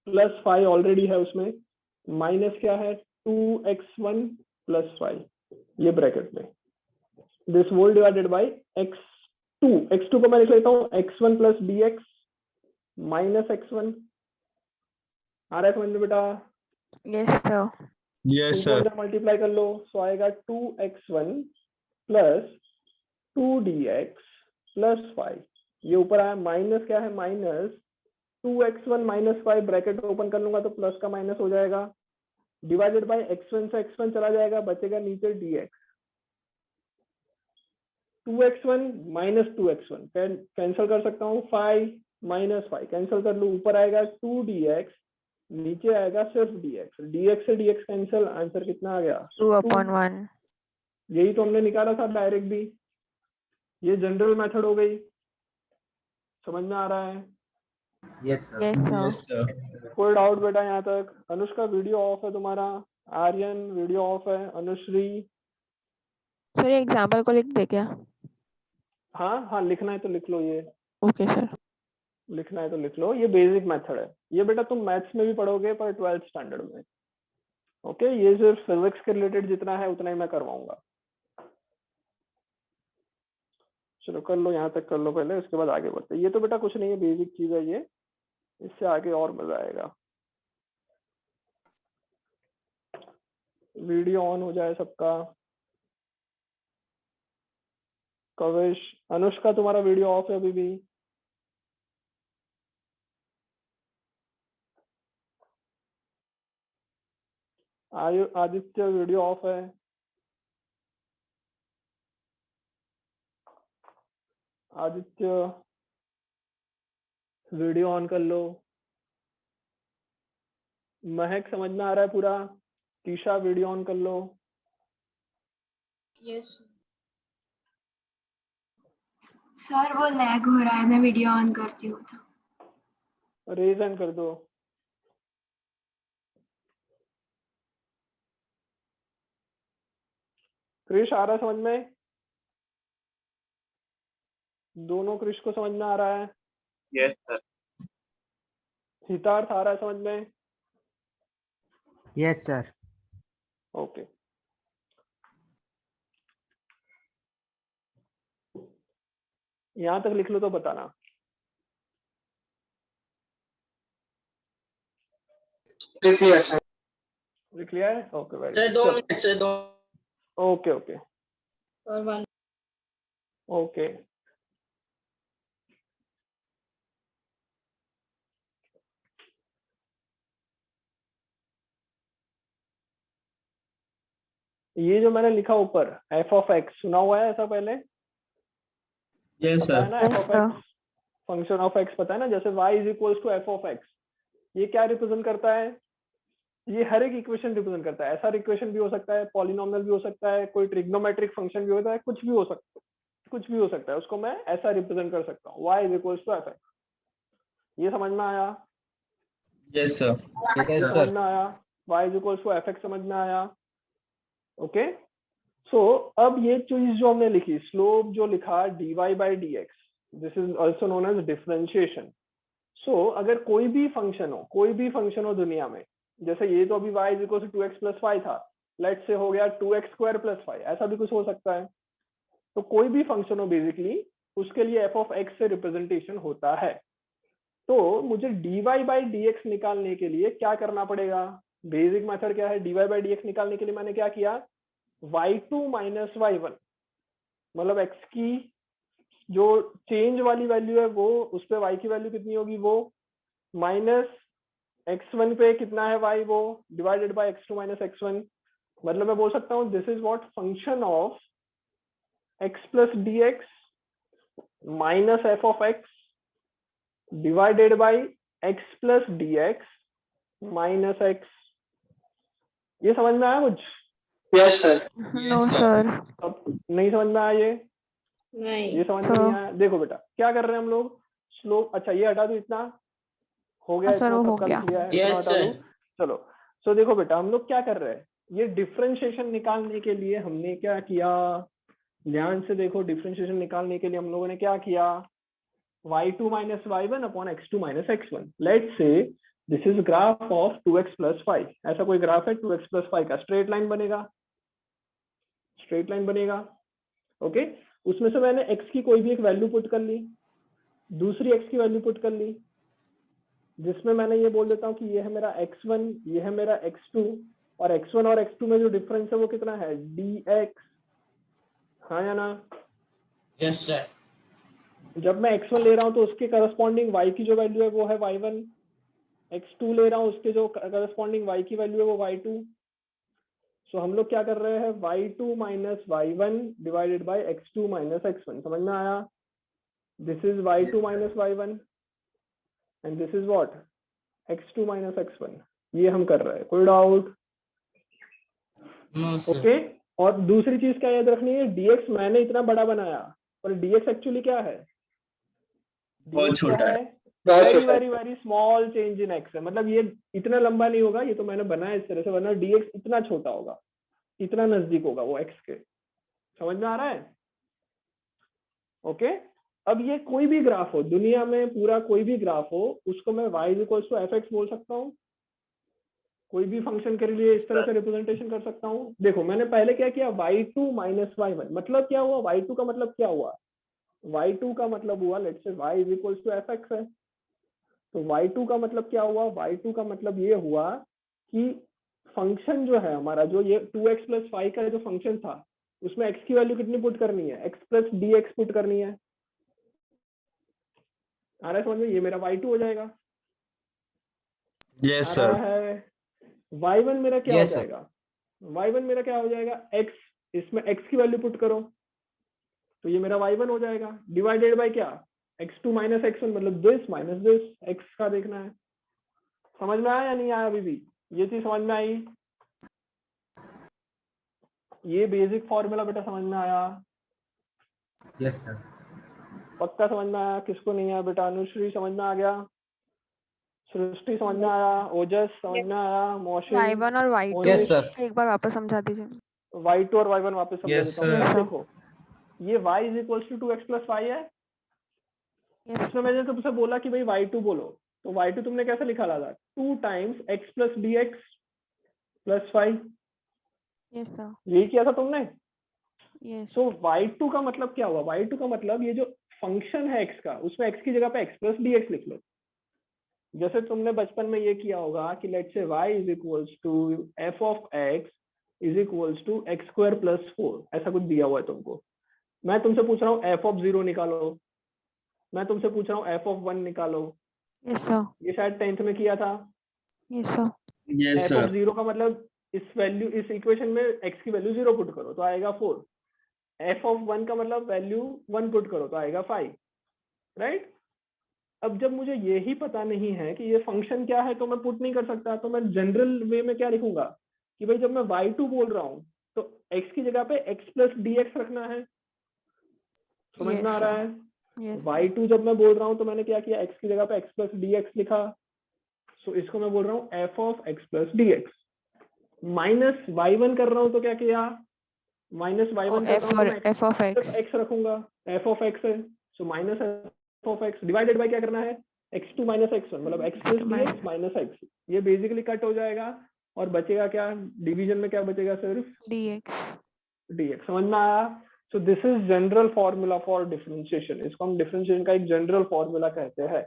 प्लस 5 ऑलरेडी है उसमें, माइनस क्या है 2x1 प्लस 5, ये ब्रैकेट में, this whole divided by x2 को मैं लिख लेता हूँ x1 plus dx minus x1। आ रहा है समझ में बेटा? yes sir यस इनको सर। इधर मल्टीप्लाई कर लो, सो आएगा 2x1 प्लस 2dx प्लस 5, ये ऊपर आया, माइनस क्या है, minus 2x1 minus 5, bracket open कर लूंगा तो प्लस का माइनस हो जाएगा, डिवाइडेड बाय x1 से x1 चला जाएगा, बचेगा नीचे dx। 2x1 minus 2x1 cancel कर सकता हूँ, 5 माइनस 5 कैंसिल कर लूँ, ऊपर आएगा 2dx, नीचे आएगा सिर्फ dx, dx से dx कैंसिल, आंसर कितना आ गया, 2/1 यही तो हमने निकाला था डायरेक्ट भी, ये जनरल मेथड हो गई। समझ में आ रहा है? Yes sir. yes sir yes sir. कोई डाउट बेटा यहाँ तक? अनुष्का वीडियो ऑफ है तुम्हारा, आर्यन वीडियो ऑफ है, अनुश्री। सर एग्जाम्पल को लिख दे क्या हाँ हाँ, लिखना है तो लिख लो, ये ओके सर लिखना है तो लिख लो, ये बेसिक मेथड है, ये बेटा तुम मैथ्स में भी पढ़ोगे पर 12th स्टैंडर्ड में। ओके, ये सिर्फ फिजिक्स के रिलेटेड जितना है उतना ही मैं करवाऊंगा। चलो कर लो, यहाँ तक कर लो पहले, उसके बाद आगे बढ़ते हैं। ये तो बेटा कुछ नहीं है, बेसिक चीज है ये, इससे आगे और मजा आएगा। वीडियो ऑन हो जाए सबका। कविश, अनुष्का तुम्हारा वीडियो ऑफ है अभी भी। आदित्य वीडियो ऑफ है। आदित्य वीडियो ऑन कर लो। महक समझ में आ रहा है पूरा? तीशा वीडियो ऑन कर लो। यस सर, वो लैग हो रहा है, मैं वीडियो ऑन करती हूँ तो। रेज हैंड कर दो। क्रिश आ रहा है समझ में? दोनों क्रिश को समझ में आ रहा है? Yes sir. हितार्थ आ रहा है समझ में? Yes sir. ओके। यहाँ तक लिख लो तो बताना। लिख लिया है? Okay very sir 2 good. Minute से 2 ओके ओके और वन ओके। ये जो मैंने लिखा ऊपर एफ ऑफ एक्स, सुना हुआ है ऐसा पहले? Yes, पता है sir. ना Yes, F of sir. X? Function of X पता है ना, जैसे y is equals to F of X. ये क्या रिप्रेजेंट करता है? ये हर एक इक्वेशन रिप्रेजेंट करता है। ऐसा इक्वेशन भी हो सकता है, पॉलिनोमियल भी हो सकता है, कोई ट्रिग्नोमेट्रिक फंक्शन भी होता है, कुछ भी हो सकता है, उसको मैं ऐसा रिप्रेजेंट कर सकता हूँ, y is equals to F X. ये समझ में आया? Yes, sir. ये समझ में आया? y is equals to F X समझ में आया? ओके। सो अब ये चीज जो हमने लिखी, स्लोप जो लिखा dy by d x, this is also known as differentiation. So अगर कोई भी फंक्शन हो दुनिया में, जैसे ये तो अभी y is equal to 2x plus 5 था, लेट से हो गया 2x स्क्वायर प्लस 5, ऐसा भी कुछ हो सकता है। तो कोई भी फंक्शन हो बेसिकली, उसके लिए f ऑफ x से रिप्रेजेंटेशन होता है। तो मुझे dy बाई डी एक्स निकालने के लिए क्या करना पड़ेगा? बेसिक मेथड क्या है? dy बाई डी एक्स निकालने के लिए मैंने क्या किया, y2 माइनस y1, मतलब x की जो चेंज वाली वैल्यू है वो, उस पे y की वैल्यू कितनी होगी वो, माइनस x1 पे कितना है y वो, divided by x2 minus x1। मतलब मैं बोल सकता हूँ this is what function of x plus D x minus F of x divided by x plus D x minus x. ये समझ में आया कुछ? Yes sir. No, sir. अब नहीं समझ में आया ये नहीं समझ में नहीं आया? देखो बेटा क्या कर रहे हैं हम लोग, स्लोप, अच्छा ये हटा दो, इतना हो गया, हाँ, सर, इतना वो हो सबका गया। लिख लिया है, Yes, इतना हटा दो। sir. चलो, सो देखो बेटा हम लोग क्या कर रहे हैं, ये डिफरेंशिएशन निकालने के लिए हमने क्या किया, ध्यान से देखो, डिफरेंशिएशन निकालने के लिए हम लोगों ने क्या किया, y2 minus y1 upon x2 minus x1। Let's say this is graph of 2x plus 5, ऐसा कोई ग्राफ है 2x प्लस 5 का, स्ट्रेट लाइन बनेगा, ओके। उसमें से मैंने x की कोई भी एक वैल्यू पुट कर ली, दूसरी x की वैल्यू पुट कर ली, जिसमें मैंने ये बोल देता हूँ कि ये है मेरा x1, ये है मेरा x2, और x1 और x2 में जो डिफरेंस है वो कितना है, dx, हाँ या ना? Yes sir. जब मैं x1 ले रहा हूँ तो उसके करस्पॉन्डिंग y की जो वैल्यू है वो है y1, x2 ले रहा हूँ उसके जो करस्पॉन्डिंग y की वैल्यू है वो y2। सो हम लोग क्या कर रहे हैं, y2 minus y1 divided by x2 minus x1। समझ में आया? This is y2 minus y1 and this is what, x2 minus x1। ये हम कर रहे हैं, कोई डाउट? No sir. ओके। और दूसरी चीज क्या याद रखनी है, dx मैंने इतना बड़ा बनाया, पर dx एक्चुअली क्या है, बहुत छोटा है। Very very very small change in x है, मतलब ये इतना लंबा नहीं होगा, ये तो मैंने बनाया इस तरह से, वरना dx इतना छोटा होगा, इतना नजदीक होगा वो x के। समझ में आ रहा है? ओके। अब ये कोई भी ग्राफ हो दुनिया में, पूरा कोई भी ग्राफ हो, उसको मैं y is equal to F X बोल सकता हूँ, कोई भी फंक्शन के लिए इस तरह से रिप्रेजेंटेशन कर सकता हूँ। देखो मैंने पहले क्या किया, y2 माइनस y1, मतलब क्या हुआ, y2 का मतलब क्या हुआ, y2 का मतलब हुआ, let's say y is equal to F X है, तो y2 का मतलब क्या हुआ, y2 का मतलब ये हुआ कि फंक्शन जो है हमारा, जो ये 2x प्लस 5 का जो फंक्शन था, उसमें x की वैल्यू कितनी पुट करनी है, x प्लस dx पुट करनी है। आ रहा है समझ में? ये मेरा y2 हो जाएगा। Yes, आ रहा sir. है? y1 मेरा क्या Yes, हो sir. जाएगा, y1 मेरा क्या हो जाएगा, x, इसमें x की वैल्यू पुट करो, तो ये मेरा y1 हो जाएगा, डिवाइडेड बाय क्या, x2 माइनस x1 मतलब दिस माइनस दिस, x का देखना है। समझ में आया या नहीं आया अभी भी? ये चीज समझ में आई? ये बेसिक फॉर्मूला बेटा समझ में आया? Yes sir. पक्का समझ में आया? किसको नहीं आया बेटा? अनुश्री समझ में आ गया? सृष्टि समझ में आया? ओजस समझ में आया? मौसी, y1 और y2 यस सर। एक बार वापस समझा दीजिए। y2 और y1 वापस समझा Yes, देता हूँ। sir. अब देखो ये y is equals to 2x plus y है। यस इसमें मैंने तुमसे बोला कि भाई y2 बोलो, तो y2 तुमने कैसे निकाला था? 2 times x plus dx plus 5, yes sir. यही किया था तुमने। यस सो y2 का मतलब क्या हुआ? y2 का मतलब ये जो फंक्शन है x का, उसमें x की जगह पे x प्लस dx लिख लो। जैसे तुमने बचपन में ये किया होगा कि let's say y is equals to f of x is equals to x square plus 4, ऐसा कुछ दिया हुआ है तुमको। मैं तुमसे पूछ रहा हूँ f ऑफ 0 निकालो, मैं तुमसे पूछ रहा हूँ f ऑफ 1 निकालो। Yes sir. ये शायद 10th में किया था। Yes sir. Yes, f of sir. 0 का मतलब इस इक्वेशन में x की वैल्यू 0 पुट करो तो आएगा 4। f ऑफ 1 का मतलब वैल्यू 1 पुट करो तो आएगा 5, राइट? अब जब मुझे यही पता नहीं है कि ये फंक्शन क्या है तो मैं पुट नहीं कर सकता, तो मैं जनरल वे में क्या लिखूंगा कि भाई जब मैं y2 बोल रहा हूँ तो x की जगह पे x प्लस dx रखना है। समझ में आ रहा है? यस y2 जब मैं बोल रहा हूँ तो मैंने क्या किया, x की जगह पे x प्लस dx लिखा। सो इसको मैं बोल रहा हूँ f of x plus dx। Minus y1 कर रहा हूँ तो क्या किया, माइनस y1 कर रहा हूँ तो मैं f ऑफ सिर्फ x। x रखूंगा, f ऑफ x है। So minus f of x divided by क्या करना है, x2 माइनस x1 मतलब x plus dx minus x। ये बेसिकली कट हो जाएगा और बचेगा क्या, डिवीजन में क्या बचेगा, सिर्फ dx। समझ में आया? So this is general formula for differentiation. इसको हम डिफरेंशिएशन का एक जनरल फॉर्मूला कहते हैं।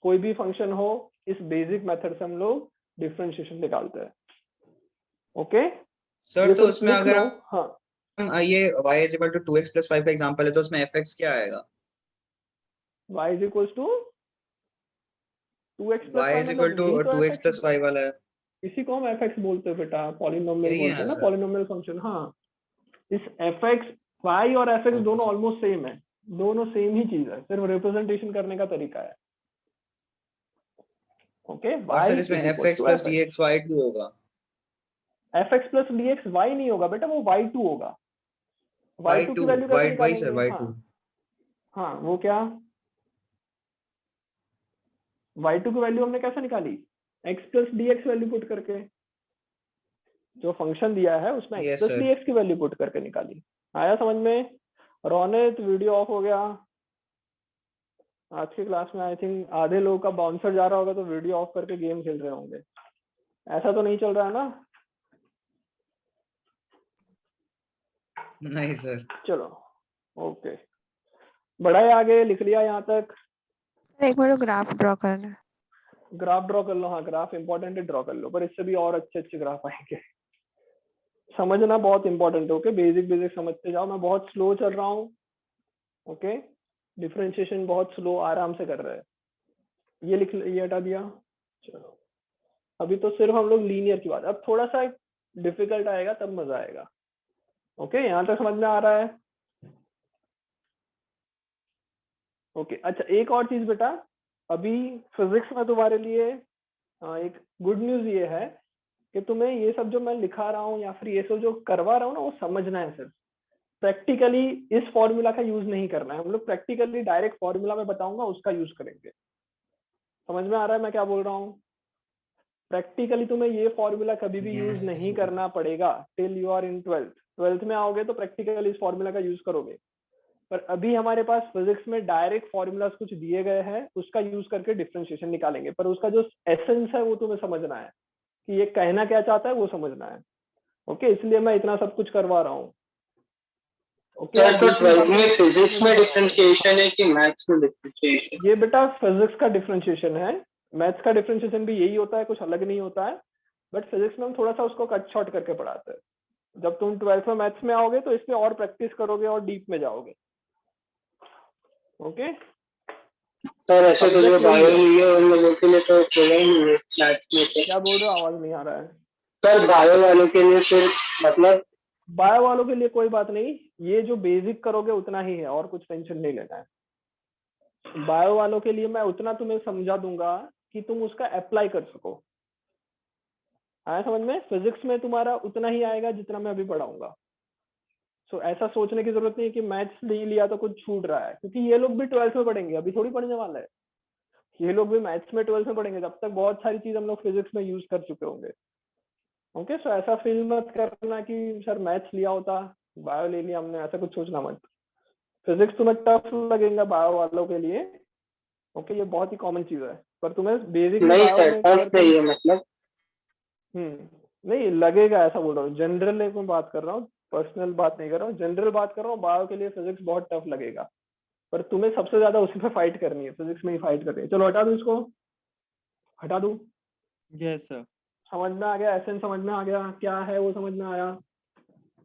कोई भी फंक्शन हो, इस बेसिक मेथड से हम लोग डिफरेंशिएशन निकालते हैं। ओके सर ये तो सब उसमें लिख अगर लो। हाँ हम ये y is equal to 2x plus 5 का एग्जांपल है तो उसमें fx क्या आएगा? y is equals to 2x plus y 5 is equal मतलब टू यही तो 2x fx, प्लस 5 वाला है। इसी को हम fx बोलते हैं बेटा, पॉलिनोमियल यही है बोलते हैं ना ना, सर? Polynomial function. हाँ इस fx, y और fx ओके दोनों सर। ऑलमोस्ट सेम है, दोनों सेम ही चीज है, सिर्फ रिप्रेजेंटेशन करने का तरीका है। ओके और y सर इसमें is equals fx two plus fx। dx y2 होगा। fx प्लस dx y नहीं होगा बेटा, वो y2 होगा। y2 की वैल्यू कैसे वही सर निकालेंगे? y2। हाँ वो क्या, y2 की वैल्यू हमने कैसे निकाली, x plus dx value put करके, जो फंक्शन दिया है उसमें x yes plus sir. dx की वैल्यू पुट करके निकाली। आया समझ में? रोनित वीडियो ऑफ हो गया आज की क्लास में। आई थिंक आधे लोगों का बाउंसर जा रहा होगा तो वीडियो ऑफ करके गेम खेल रहे होंगे। ऐसा तो नहीं चल रहा है ना? नहीं सर। चलो ओके, बढ़ाए आगे, लिख लिया यहाँ तक। एक बार ग्राफ ड्रॉ करना है। ग्राफ ड्रॉ कर लो। हाँ ग्राफ इंपॉर्टेंट है, ड्रॉ कर लो, पर इससे भी और अच्छे अच्छे ग्राफ आएंगे। समझना बहुत इंपॉर्टेंट है। ओके बेसिक बेसिक समझते जाओ। मैं बहुत स्लो चल रहा हूँ। ओके डिफरेंशिएशन बहुत स्लो, आराम से कर रहे हैं। ये लिख, ये हटा दिया। चलो अभी तो सिर्फ हम लोग लीनियर की बात, अब थोड़ा सा डिफिकल्ट आएगा तब मजा आएगा। ओके यहाँ तक समझ में आ रहा है? ओके अच्छा एक और चीज बेटा, अभी फिजिक्स में तुम्हारे लिए एक गुड न्यूज ये है कि तुम्हें ये सब जो मैं लिखा रहा हूँ या फिर ये सब जो करवा रहा हूँ ना, वो समझना है। सिर्फ प्रैक्टिकली इस फॉर्मूला का यूज नहीं करना है। हम लोग प्रैक्टिकली डायरेक्ट फॉर्मूला में बताऊंगा उसका यूज करेंगे। समझ में आ रहा है मैं क्या बोल रहा हूँ? प्रैक्टिकली तुम्हें ये फॉर्मूला कभी भी यूज नहीं करना पड़ेगा till you are in 12th में आओगे तो प्रैक्टिकली इस फॉर्मूला का यूज करोगे। पर अभी हमारे पास फिजिक्स में डायरेक्ट फॉर्मूलाज कुछ दिए गए हैं, उसका यूज करके डिफरेंशिएशन निकालेंगे। पर उसका जो एसेंस है वो तुम्हें समझना है कि ये कहना क्या चाहता है, वो समझना है। ओके इसलिए मैं इतना सब कुछ करवा रहा हूँ। ओके सर तो 12th में फिजिक्स में डिफरेंशिएशन है कि मैथ्स में डिफरेंशिएशन? ये बेटा फिजिक्स का डिफरेंशिएशन है, मैथ्स का डिफरेंशिएशन भी यही होता है, कुछ अलग नहीं होता है। बट फिजिक्स में हम थोड़ा सा उसको कट शॉर्ट करके पढ़ाते हैं। जब तुम 12th में मैथ्स में आओगे तो इसमें और प्रैक्टिस करोगे और डीप में जाओगे। ओके सर ऐसे तो जो बायो लिए उन लोगों के लिए तो कोई नहीं है मैथ्स में। क्या बोल रहे हो? आवाज नहीं आ रहा है। सर बायो वालों के लिए सिर्फ मतलब बायो वालों के लिए कोई बात नहीं, ये जो बेसिक करोगे उतना ही है और कुछ टेंशन नहीं लेना है। बायो वालों के लिए मैं उतना तुम्हें समझा दूंगा कि तुम उसका अप्लाई कर सको। आया समझ में? फिजिक्स में तुम्हारा उतना ही आएगा जितना मैं अभी पढ़ाऊंगा। सो ऐसा सोचने की जरूरत नहीं है कि मैथ्स ले लिया तो कुछ छूट रहा है, क्योंकि ये लोग भी 12th में पढ़ेंगे, अभी थोड़ी पढ़ने वाला है। ये लोग भी मैथ्स में 12th में पढ़ेंगे, तब तक बहुत सारी चीज हम लोग फिजिक्स में यूज कर चुके होंगे। ओके, सो ऐसा फील मत करना कि सर मैथ्स लिया होता बायो ले लिया हमने, ऐसा कुछ सोचना मत। फिजिक्स तुम्हें टफ लगेगा बायो वालों के लिए। ओके, ये बहुत ही कॉमन चीज है, पर तुम्हें बेसिक नहीं सर, टफ नहीं है मतलब। नहीं लगेगा, ऐसा बोल रहा हूँ। जनरल में बात कर रहा हूँ, पर्सनल बात नहीं कर रहा हूँ, जनरल बात कर रहा हूँ। बायो के लिए फिजिक्स बहुत टफ लगेगा, पर तुम्हें सबसे ज्यादा उसी पे फाइट करनी है, फिजिक्स में ही फाइट करनी है। चलो हटा दूं इसको, हटा दूं। Yes sir. समझ में आ गया? एसेंस समझ में आ गया, क्या है वो समझ में आया।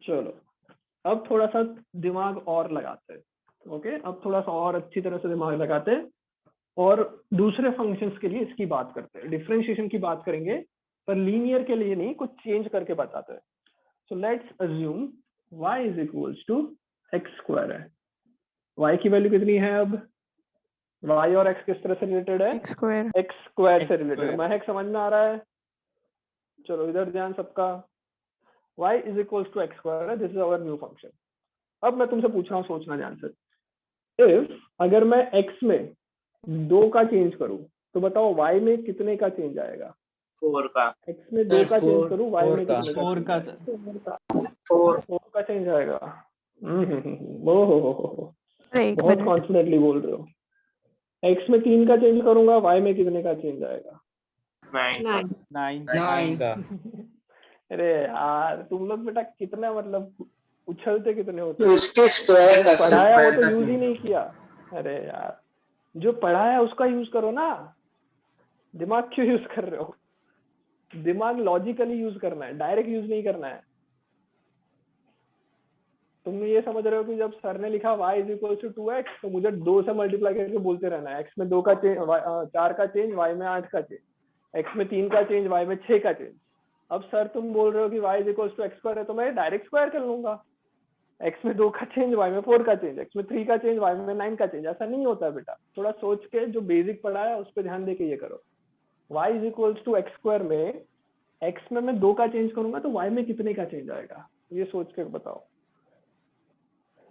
चलो अब थोड़ा सा दिमाग और लगाते हैं। ओके, अब थोड़ा सा और अच्छी तरह से दिमाग लगाते हैं और दूसरे फंक्शंस के लिए इसकी बात करते हैं। डिफरेंशिएशन की बात करेंगे, पर लीनियर के लिए नहीं, कुछ चेंज करके बताते हैं। So let's assume y is equals to x square है। y की वैल्यू कितनी है अब? y और x किस तरह से रिलेटेड है? X square. x स्क्वायर से X रिलेटेड। square। महक समझ में आ रहा है? चलो इधर ध्यान सबका। y is equals to x square है, this is our new function. अब मैं तुमसे पूछ रहा हूँ, सोचना ध्यान से। इफ अगर मैं x में 2 का चेंज करूं तो बताओ y में कितने का चेंज आएगा? 4 का। x में 2 का चेंज four- करूं, y में कितने का? 4 का 4 का चेंज आएगा। ओहो, अरे एक बहुत मिनट, कॉन्फिडेंटली बोल रहे हो। x में 3 का चेंज करूंगा, y में कितने का चेंज आएगा? 9। 9 का। अरे यार तुम लोग बेटा कितना मतलब उछलते कितने होते हो। उसके स्क्वायर का पढ़ाया वो square तो का यूज ही change। नहीं किया। अरे यार जो पढ़ाया उसका यूज करो ना, दिमाग क्यों यूज कर रहे हो? दिमाग लॉजिकली यूज करना है, डायरेक्ट यूज नहीं करना है। तुम ये समझ रहे हो कि जब सर ने लिखा y is equal to 2x तो मुझे 2 से मल्टीप्लाई करके बोलते रहना है। x में 2 का चेंज, 4 का चेंज, y में 8 का चेंज, x में 3 का चेंज, y में 6 का चेंज। अब सर तुम बोल रहे हो कि y is equal to x square है, तो मैं डायरेक्ट स्क्वायर कर लूंगा। x में 2 का चेंज, y में 4 का चेंज, x में 3 का चेंज, y में 9 का चेंज। ऐसा नहीं होता बेटा, थोड़ा सोच के जो बेसिक पढ़ा है उस पर ध्यान दे के ये करो। y is equal to x square में x में मैं 2 का चेंज करूंगा तो y में कितने का चेंज आएगा, ये सोच के बताओ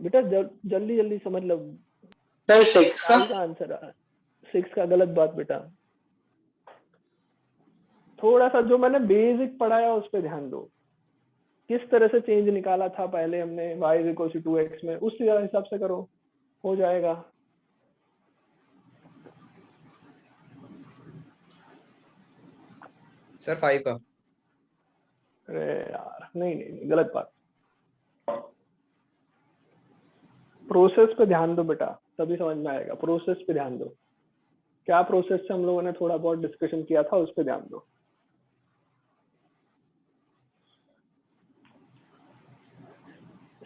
बेटा। जल्दी जल्दी समझ लो। सर 6 का। 5 का आंसर है, 6 का गलत बात बेटा। थोड़ा सा जो मैंने बेसिक पढ़ाया उस पर ध्यान दो। किस तरह से चेंज निकाला था पहले हमने y is equal to 2x में, उस हिसाब से करो, हो जाएगा। सर 5 का। अरे यार नहीं, गलत बात। प्रोसेस पे ध्यान दो बेटा, तभी समझ में आएगा। प्रोसेस पे ध्यान दो, क्या प्रोसेस से हम लोगों ने थोड़ा बहुत डिस्कशन किया था, उस पे ध्यान दो।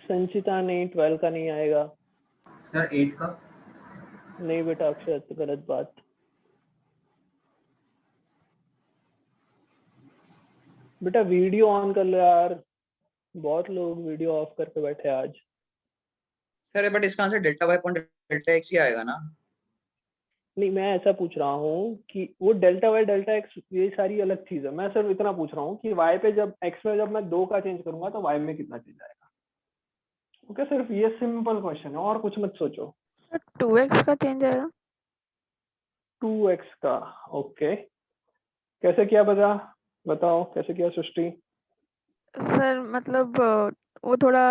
संचिता नहीं, 12 का नहीं आएगा। सर 8 का। नहीं बेटा अक्षय, गलत बात। बेटा वीडियो ऑन कर लो यार, बहुत लोग वीडियो ऑफ करके बैठे आज। सर बट इसका answer delta Y upon delta x ही आएगा ना? नहीं मैं ऐसा पूछ रहा हूँ कि वो डेल्टा वाई डेल्टा एक्स ये सारी अलग चीज है। मैं सिर्फ इतना पूछ रहा हूँ कि y पे जब x में जब मैं 2 का चेंज करूंगा तो y में कितना चेंज आएगा। ओके, सिर्फ ये सिंपल क्वेश्चन है, और कुछ मत सोचो। 2x का चेंज आएगा। 2x का, ओके। कैसे किया बताओ कैसे किया सृष्टि? सर मतलब वो थोड़ा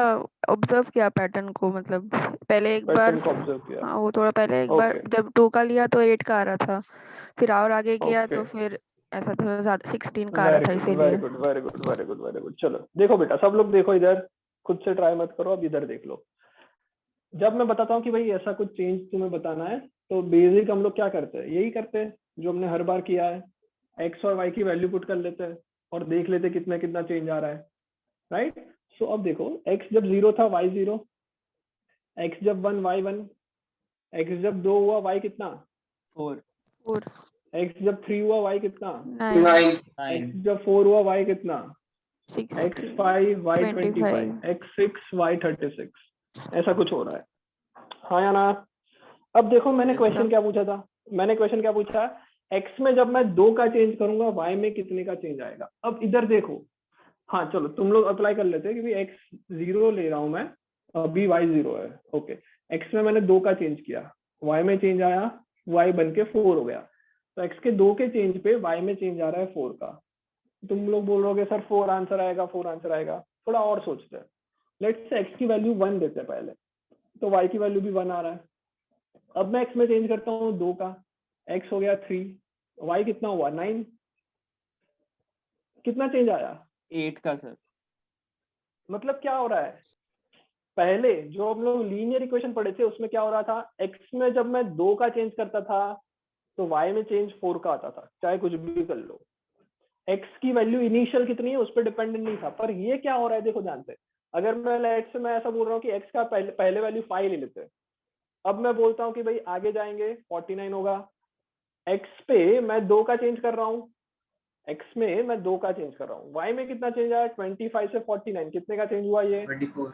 ऑब्जर्व किया पैटर्न को, मतलब पहले एक बार, पैटर्न को ऑब्जर्व किया। हाँ वो थोड़ा पहले एक बार ओके जब 2 का लिया तो 8 का आ रहा था, फिर और आगे किया ओके, तो फिर ऐसा थोड़ा ज्यादा 16 का आ रहा था, वेरी इसीलिए। Good very good very good very good. चलो देखो बेटा, सब लोग देखो इधर, खुद से ट्राई मत करो, अब इधर देख लो। जब मैं बताता हूँ कि भाई ऐसा कुछ चेंज तुम्हें बताना है, तो बेसिक हम लोग क्या करते हैं, यही करते हैं जो हमने हर बार किया है। एक्स और वाई की वैल्यू पुट कर लेते हैं और देख लेते हैं कितना कितना चेंज आ रहा है, राइट। सो अब देखो, एक्स जब 0 था y 0, एक्स जब 1 y 1, एक्स जब 2 हुआ y कितना 4 4 एक्स जब 3 हुआ y कितना 9 9 एक्स जब 4 हुआ y कितना x5 y25 25 x6 y36 ऐसा कुछ हो रहा है, हाँ या ना? अब देखो मैंने Yes, क्वेश्चन sir. क्या पूछा था, मैंने क्वेश्चन क्या पूछा, x में जब मैं 2 का चेंज करूंगा y में कितने का चेंज आएगा। अब इधर देखो, हाँ चलो तुम लोग अप्लाई कर लेते हैं क्योंकि x 0 ले रहा हूं मैं, अभी y 0 है, ओके। x में मैंने 2 का चेंज किया, y में चेंज आया, y बन के 4 हो गया, तो x के 2 के चेंज पे y में चेंज आ रहा है 4 का। तुम लोग बोल रहे हो सर 4 आंसर आएगा, 4 आंसर आएगा, थोड़ा और सोचते हैं। लेट्स से x की वैल्यू 1 देते हैं पहले, तो y की वैल्यू भी 1 आ रहा है। अब मैं x में चेंज करता हूँ 2 का, x हो गया 3, y कितना हुआ 9, कितना चेंज आया? 8 का सर। मतलब क्या हो रहा है, पहले जो हम लोग लीनियर इक्वेशन पढ़े थे उसमें क्या हो रहा था, x में जब मैं 2 का चेंज करता था तो y में चेंज 4 का आता था, चाहे कुछ भी कर लो। x की वैल्यू इनिशियल कितनी है उस पर डिपेंडेंट नहीं था। पर ये क्या हो रहा है देखो ध्यान से, अगर मैं लेट्स से मैं ऐसा बोल रहा हूँ कि x का पहले वैल्यू 5 ले लेते हैं, अब मैं बोलता हूँ कि भाई आगे जाएंगे 49 होगा, x पे मैं 2 का चेंज कर रहा हूँ, x में मैं 2 का चेंज कर रहा हूँ, y में कितना चेंज आया 25 से 49, कितने का चेंज हुआ ये 24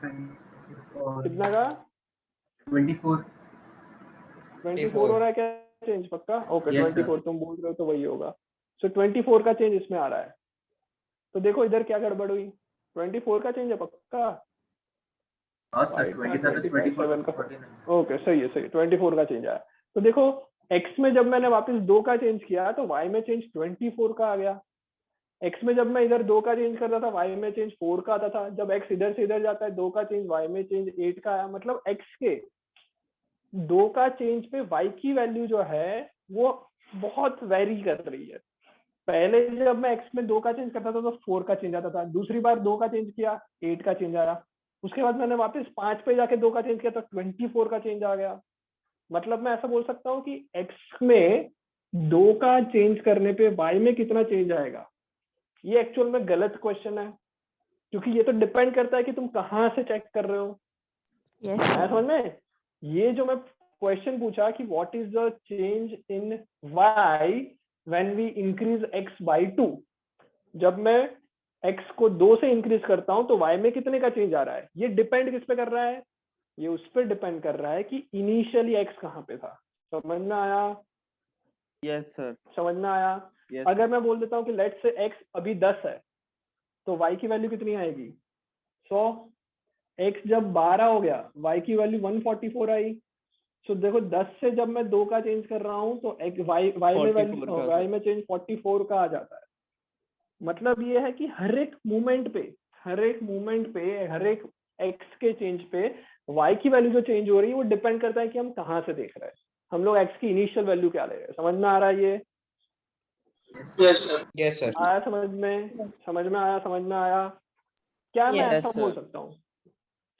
कितना का 24 24 हो रहा है क्या चेंज पक्का? Okay Yes, sir. 24 तुम बोल रहे हो तो वही होगा। सो 24 का चेंज इसमें आ रहा है, तो देखो इधर क्या गड़बड़ हुई, 24 का चेंज है पक्का? हाँ सर 20 था 24 का 49 ओके सही है, सही 24 का चेंज आया। तो देखो x में जब मैंने वापस 2 का चेंज किया तो y में चेंज 24 का आ गया, x में जब मैं इधर 2 का चेंज करता था y में चेंज 4 का आता था, जब x इधर से इधर जाता है 2 का चेंज y में चेंज 8 का आया। मतलब x के 2 का चेंज पे y की वैल्यू जो है वो बहुत वेरी कर रही है। पहले जब मैं x में 2 का चेंज करता था तो 4 का चेंज आता था, दूसरी बार 2 का चेंज किया 8 का चेंज आया, उसके बाद मैंने वापस 5 पे जाके 2 का चेंज किया तो 24 का चेंज आ गया। मतलब मैं ऐसा बोल सकता हूँ कि x में 2 का चेंज करने पे y में कितना चेंज आएगा। ये एक्चुअल में गलत क्वेश्चन है क्योंकि ये तो डिपेंड करता है कि तुम कहाँ से चेक कर रहे हो। Yes, आया sir. समझ में? ये जो मैं क्वेश्चन पूछा कि what is the change in y when we increase x by 2, जब मैं x को 2 से इंक्रीज करता हूं तो y में कितने का चेंज आ रहा है, ये डिपेंड किस पे कर रहा है, ये उस पर डिपेंड कर रहा है कि इनिशियली x कहाँ पे था। समझ में आया? Yes, sir. समझ में आया? Yes. अगर मैं बोल देता हूँ कि लेट्स से x अभी 10 है तो y की वैल्यू कितनी आएगी 100, x जब 12 हो गया y की वैल्यू 144 आई। सो देखो 10 से जब मैं 2 का चेंज कर रहा हूँ तो y में 44 वैल्यू का y में चेंज 44 का आ जाता है। मतलब ये है कि हर एक मूवमेंट पे हर एक x के चेंज पे y की वैल्यू जो चेंज हो रही है वो डिपेंड करता है कि हम कहाँ से देख रहे हैं, हम लोग x की इनिशियल वैल्यू क्या ले रहे हैं। समझ में आ रहा है ये? Yes sir. आया समझ में आया, समझ में आया? क्या मैं Yes, ऐसा sir. बोल सकता हूँ,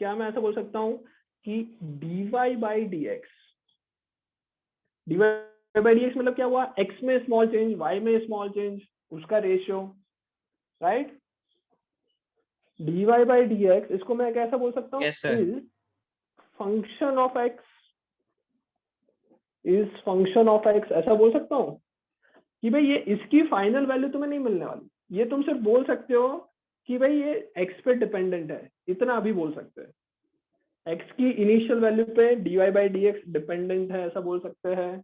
क्या मैं ऐसा बोल सकता हूँ कि dy by dx मतलब क्या हुआ, x में स्मॉल चेंज y में स्मॉल चेंज उसका ratio, right? dy by dx इसको मैं कैसा बोल सकता हूँ, Yes, sir. Is function of x, ऐसा बोल सकता हूँ कि भाई ये इसकी फाइनल वैल्यू तुम्हें नहीं मिलने वाली, ये तुम सिर्फ बोल सकते हो कि भाई ये x पे डिपेंडेंट है, इतना अभी बोल सकते हैं। x की इनिशियल वैल्यू पे dy by dx डिपेंडेंट है, ऐसा बोल सकते हैं।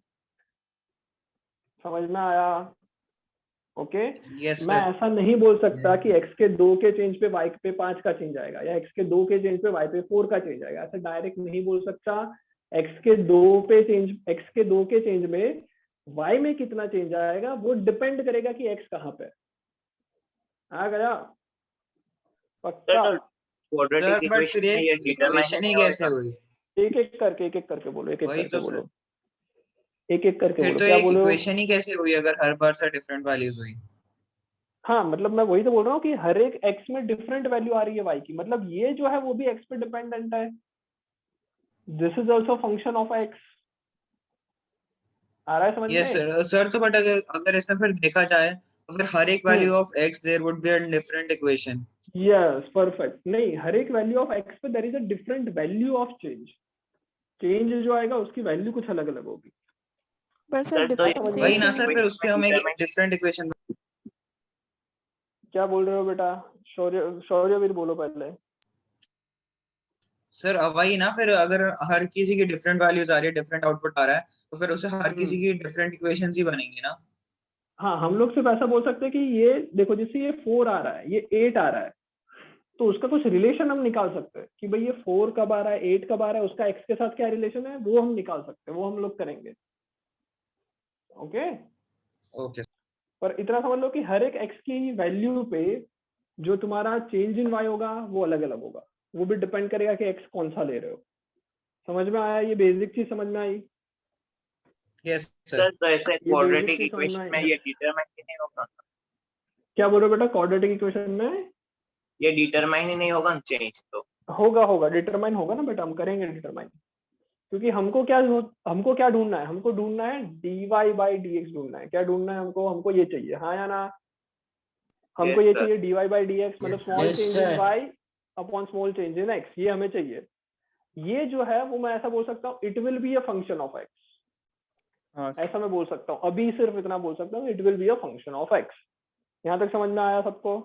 समझ में आया? ओके Yes, मैं sir. ऐसा नहीं बोल सकता कि x के 2 के चेंज पे y पे 5 का चेंज आएगा या x के 2 के चेंज पे y पे 4 का चेंज आएगा, ऐसा डायरेक्ट नहीं बोल सकता। x के 2 के चेंज में y में कितना चेंज आएगा वो डिपेंड करेगा कि x कहाँ पे है। आ गया पक्का? क्वाड्रेटिक Sir, but फिर इक्वेशन में ये ये डिटरमाइन इक्वेशन ही नहीं कैसे होगा। हुई? एक एक करके बोलो, एक एक वही करके तो बोलो, सर, एक एक करके फिर बोलो, तो क्या एक बोलो? इक्वेशन ही कैसे हुई अगर हर बार से डिफरेंट वैल्यूज हुई? हाँ मतलब मैं वही तो बोल रहा हूँ कि हर एक x में डिफरेंट वैल्यू आ रही है y की, मतलब ये जो है वो भी x पे डिपेंडेंट है। This is also function of x। आ रहा है समझ Yes, में? sir. सर तो बट अगर इसमें फिर देखा जाए तो फिर हर एक value of x there would be a different equation. Yes perfect. नहीं, हर एक वैल्यू ऑफ x पे there is a different value of change जो आएगा उसकी वैल्यू कुछ अलग अलग होगी। पर सर सर तो ये समझ में? वही ना डिफरेंशिएशन सर, फिर उसके हम एक डिफरेंट इक्वेशन क्या बोल रहे हो बेटा? शौर्यवीर बोलो पहले। सर वही ना, फिर अगर हर किसी की डिफरेंट वैल्यूज आ रही है, डिफरेंट आउटपुट आ रहा है, तो फिर उसे हर किसी की डिफरेंट इक्वेशंस ही बनेंगी ना। हाँ, हम लोग सिर्फ ऐसा बोल सकते हैं कि ये देखो, जैसे ये 4 आ रहा है, ये 8 आ रहा है, तो उसका कुछ रिलेशन हम निकाल सकते हैं कि भाई ये 4 कब आ रहा है, 8 कब आ रहा है, उसका x के साथ क्या रिलेशन है, वो हम निकाल सकते हैं, वो हम लोग करेंगे। ओके, ओके पर इतना समझ लो कि हर एक x की वैल्यू पे जो तुम्हारा चेंज इन y होगा वो अलग अलग होगा, वो भी डिपेंड करेगा कि x कौन सा ले रहे हो। समझ में आया? ये बेसिक चीज समझ में आई? Yes sir sir. तो ऐसे ये क्वाड्रेटिक basic चीज समझ में इक्वेशन में आई? ये डिटरमाइन ही नहीं होगा, क्या बोल रहे हो बेटा? क्वाड्रेटिक इक्वेशन में ये डिटरमाइन ही नहीं होगा चेंज तो। होगा डिटरमाइन होगा ना बेटा, हम करेंगे डिटरमाइन, क्योंकि हमको क्या ढूंढना है, हमको ढूंढना है dy/dx ढूंढना है। क्या ढूंढना है हमको ये चाहिए, हाँ या ना? हमको Yes, ये sir. चाहिए dy/dx, मतलब small Yes, change in sir. y upon small change in x, ये हमें चाहिए। ये जो है वो मैं ऐसा बोल सकता हूँ, it will be a function of x, हाँ ऐसा मैं बोल सकता हूँ। अभी सिर्फ इतना बोल सकता हूँ, it will be a function of x। यहाँ तक समझ में आया सबको?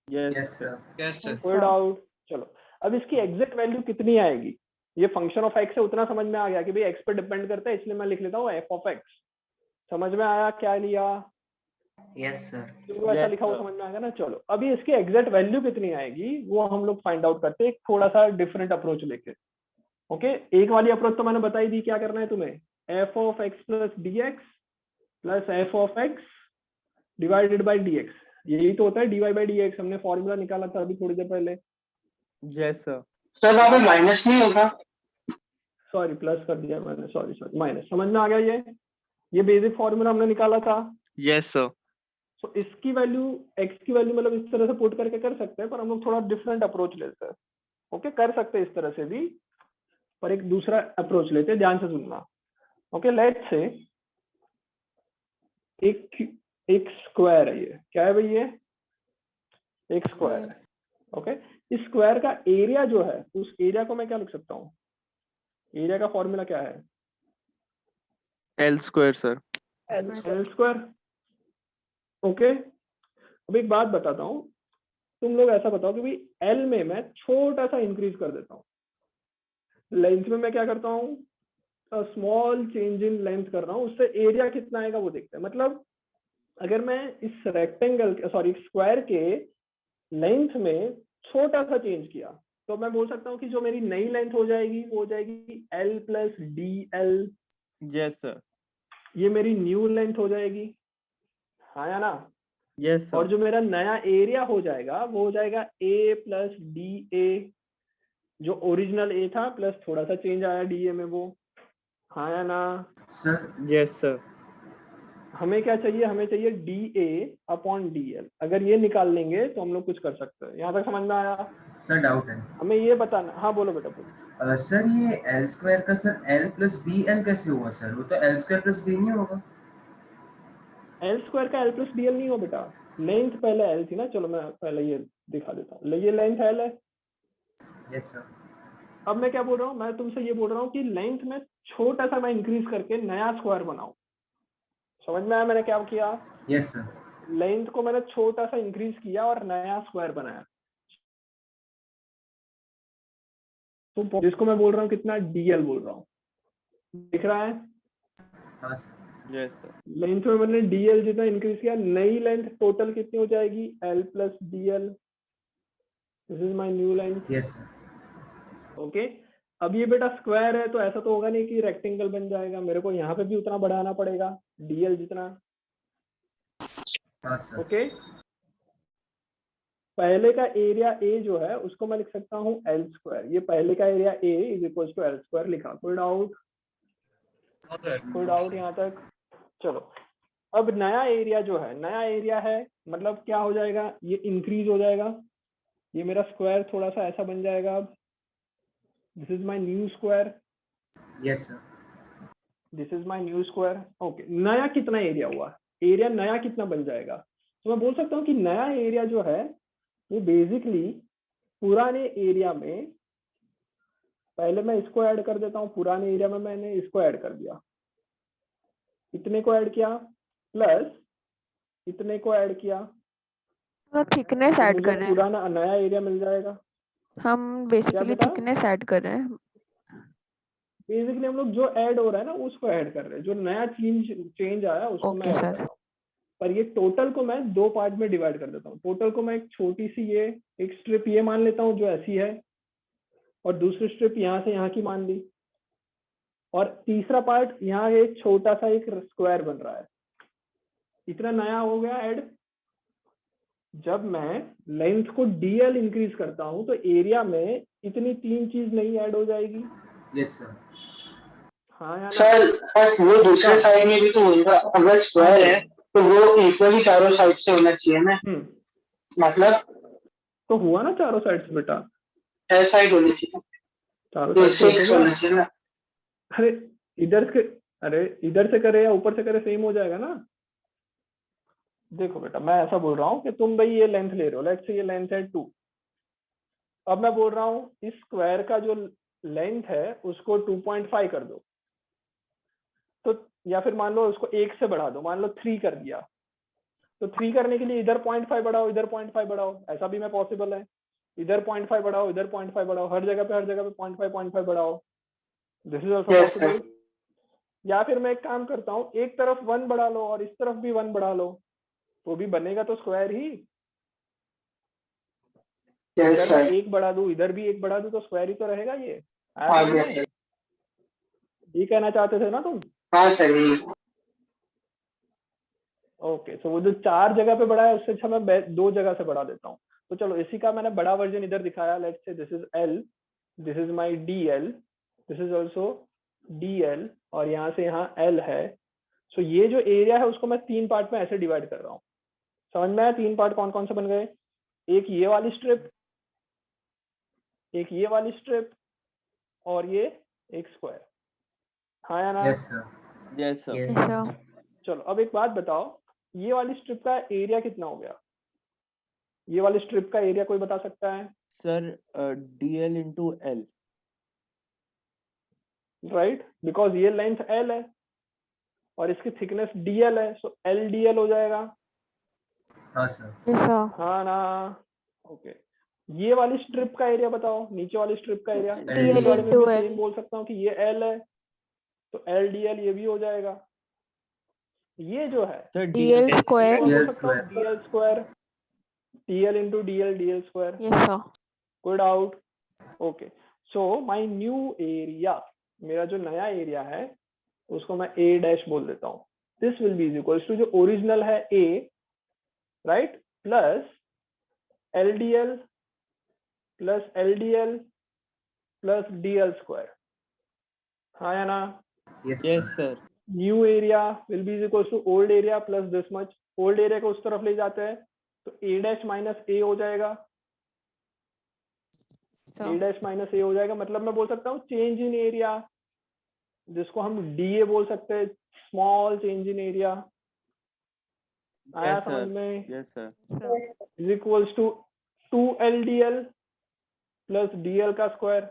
Yes sir. Yes sir. कोई डाउट? चलो, अब इसकी एग्जैक्ट वैल्यू कितनी आएगी? ये फंक्शन ऑफ x है, उतना समझ में आ गया कि भाई x पे डिपेंड करता है, इसलिए मैं लिख लेता हूँ f ऑफ x। समझ में आया क्या लिया? Yes sir. जो ऐसा Yes, लिखा वो sir. समझ में आएगा ना। चलो, अभी इसकी एग्जैक्ट वैल्यू कितनी आएगी वो हम लोग फाइंड आउट करते हैं, थोड़ा सा डिफरेंट अप्रोच लेके। ओके, एक वाली अप्रोच तो मैंने बताई दी, क्या करना है तुम्हें, f of x plus dx plus f of x divided by dx, यही तो होता है dy बाई dx। हमने फॉर्मूला निकाला था अभी थोड़ी देर पहले। Yes sir. सर वहाँ पे माइनस नहीं होगा? सॉरी, प्लस कर दिया मैंने, सॉरी माइनस। समझ में आ गया? ये बेसिक फॉर्मूला हमने निकाला था। Yes sir. तो इसकी वैल्यू, x की वैल्यू मतलब इस तरह से पुट करके कर सकते हैं, पर हम लोग थोड़ा डिफरेंट अप्रोच लेते हैं। ओके, कर सकते हैं इस तरह से भी, पर एक दूसरा अप्रोच लेते हैं, ध्यान से सुनना। ओके, लेट्स से एक स्क्वायर है, ये क्या है भाई, ये एक स्क्वायर है। ओके, इस स्क्वायर का एरिया जो है, उस एरिया को मैं क्या लिख सकता हूँ? एरिया का फॉर्मूला क्या है? L square sir. L square. Okay, अब एक बात बताता हूँ, तुम लोग ऐसा बताओ कि भाई एल में मैं छोटा सा इंक्रीज कर देता हूँ, लेंथ में मैं क्या करता हूँ, स्मॉल चेंज इन लेंथ कर रहा हूँ, उससे एरिया कितना आएगा वो देखते हैं। मतलब अगर मैं इस रेक्टेंगल, सॉरी स्क्वायर के लेंथ में छोटा सा चेंज किया, तो मैं बोल सकता हूँ कि जो मेरी नई लेंथ हो जाएगी वो हो जाएगी L plus D L. Yes sir. ये मेरी न्यू लेंथ हो जाएगी, हाँ या ना? यस और सर। जो मेरा नया एरिया हो जाएगा वो हो जाएगा ए प्लस डी ए, जो ओरिजिनल ए था प्लस थोड़ा सा चेंज आया डी ए में, वो, हाँ या ना? Sir yes sir. हमें क्या चाहिए? हमें चाहिए D A upon D L. अगर ये निकाल लेंगे तो हम लोग कुछ कर सकते हैं। यहाँ तक समझ में आया? सर डाउट है। हमें ये बताना, हाँ बोलो बेटा बोलो। सर ये एल स्क्वायर का sir L plus D L कैसे हुआ सर? वो तो एल स्क्वायर प्लस डी नहीं होगा। एल स्क्वायर का एल प्लस डी एल नहीं हो बेटा, लेंथ पहले एल थी ना। चलो मैं पहले ये दिखा देता हूँ, ये लेंथ एल है। Yes sir. अब मैं क्या बोल रहा हूँ, मैं तुमसे ये बोल रहा हूँ कि लेंथ में छोटा सा मैं इंक्रीज करके नया स्क्वायर बनाऊं। समझ में आया मैंने क्या किया? Yes sir. लेंथ को मैंने छोटा सा इंक्रीज किया और नया स्क्वायर बनाया, तो जिसको मैं बोल रहा हूँ कितना, डीएल बोल रहा हूँ। दिख रहा है? हाँ सर। Yes sir. लेंथ में मैंने डीएल जितना इंक्रीज किया, नई लेंथ टोटल कितनी हो जाएगी, L plus DL. This is my new length. Yes sir. Okay, अब ये बेटा स्क्वायर है तो ऐसा तो होगा नहीं कि रेक्टेंगल बन जाएगा, मेरे को यहाँ पे भी उतना बढ़ाना पड़ेगा डीएल जितना। हाँ सर। ओके, पहले का एरिया ए जो है उसको मैं लिख सकता हूँ एल स्क्वायर। ये पहले का area A is equal to L square लिखा। कोई डाउट? कोई डाउट यहाँ तक? चलो, अब नया एरिया जो है, नया एरिया है मतलब क्या हो जाएगा, ये इंक्रीज हो जाएगा, ये मेरा स्क्वायर थोड़ा सा ऐसा बन जाएगा। अब this is my new square. Yes sir. This is my new square. Okay, नया कितना एरिया हुआ, एरिया नया कितना बन जाएगा? तो मैं बोल सकता हूँ कि नया एरिया जो है वो बेसिकली पुराने एरिया में, पहले मैं इसको ऐड कर देता हूँ, पुराने एरिया में मैंने इसको ऐड कर दिया, इतने को ऐड किया प्लस इतने को ऐड किया, तो थिकनेस तो ऐड मुझे कर रहे हैं, पुराना नया एरिया मिल जाएगा। हम बेसिकली बेटा? थिकनेस ऐड कर रहे हैं। बेसिकली हम लोग जो ऐड हो रहा है ना उसको ऐड कर रहे हैं, जो नया चेंज आया उसको मैं ओके ऐड कर सर। रहा हूँ। पर ये टोटल को मैं दो पार्ट में डिवाइड कर देता हूँ। टोटल को मैं एक छोटी सी ये एक स्ट्रिप ये मान लेता हूँ जो ऐसी है, और दूसरी स्ट्रिप यहाँ से यहाँ की मान ली, और तीसरा पार्ट यहाँ एक छोटा सा एक स्क्वायर बन रहा है। इतना नया हो गया ऐड। जब मैं लेंथ को dl इंक्रीज करता हूँ तो एरिया में इतनी तीन चीज नहीं ऐड हो जाएगी। Yes sir. हाँ या ना? सर बट वो दूसरे क्या? साइड में भी तो होगा, अगर स्क्वायर है तो वो इक्वली चारों साइड से होना चाहिए ना, मतलब तो हुआ ना चारों साइड से बेटा, 6 साइड होनी चाहिए, चारों तो साइड से 6 हो होना गया। चाहिए ना। अरे इधर से करे या ऊपर से करे सेम हो जाएगा ना। देखो बेटा, मैं ऐसा बोल रहा हूँ कि तुम भाई ये लेंथ ले रहे हो, लेट्स से ये लेंथ है 2। अब मैं बोल रहा हूँ इस स्क्वायर का जो लेंथ है उसको 2.5 कर दो, तो या फिर मान लो उसको 1 से बढ़ा दो, मान लो 3 कर दिया। तो 3 करने के लिए इधर 0.5 बढ़ाओ, इधर 0.5 बढ़ाओ, ऐसा भी मैं पॉसिबल है। इधर 0.5 बढ़ाओ, इधर 0.5 बढ़ाओ, हर जगह पे 0.5 बढ़ाओ। This is also yes sir, possible. या फिर मैं एक काम करता हूँ, एक तरफ 1 बढ़ा लो और इस तरफ भी 1 बढ़ा लो, तो भी बनेगा तो स्क्वायर ही। यस इधर मैं सर, 1 बढ़ा दूं, इधर भी 1 बढ़ा दूं, तो स्क्वायर ही तो रहेगा ये। आया हाँ समझ यस में? सर, ये कहना चाहते थे ना तुम? हाँ सर। ओके, तो वो जो 4 जगह पे बढ़ा है उससे अच्छा मैं 2 जगह से बढ़ा देता हूँ। तो चलो इसी का मैंने बड़ा वर्जन इधर दिखाया। Let's say this is L, this is my DL, this is also DL, और यहाँ से यहाँ L है। सो ये जो एरिया है उसको मैं 3 पार्ट में ऐसे डिवाइड कर रहा हूँ। समझ में आया 3 पार्ट कौन कौन से बन गए? एक ये वाली स्ट्रिप, एक ये वाली स्ट्रिप, और ये एक स्क्वायर। हाँ या ना? Yes sir. Yes sir. Yes sir. चलो अब एक बात बताओ, ये वाली स्ट्रिप का एरिया कितना हो गया? ये वाली स्ट्रिप का एरिया कोई बता सकता है? Sir DL into L। Right, because ये लेंथ L है और इसकी थिकनेस DL है, सो LDL हो जाएगा। हाँ सर। Yes sir. हाँ ना? ओके, ये वाली स्ट्रिप का एरिया बताओ, नीचे वाली स्ट्रिप का एरिया। DL इस वाले में into भी L। सेम बोल सकता हूँ कि ये L है, तो LDL ये भी हो जाएगा। ये जो है सर DL DL स्क्वायर। बोल DL सकता हूँ square. DL square, DL into DL, DL square. Yes sir. कोई doubt? Okay, so my new area, मेरा जो नया एरिया है उसको मैं A डैश बोल देता हूँ। This will be equals to जो ओरिजिनल है A, right, plus LDL plus LDL plus DL square. हाँ या ना? Yes yes sir. Sir. New area will be equals to old area plus this much. Old area को उस तरफ ले जाते हैं तो A डैश माइनस A हो जाएगा। A डैश माइनस A हो जाएगा, मतलब मैं बोल सकता हूँ चेंज इन एरिया, जिसको हम DA बोल सकते हैं, स्मॉल चेंज इन एरिया। आया यस समझ सर। में? Yes sir. Is equals to 2LDL plus DL का स्क्वायर।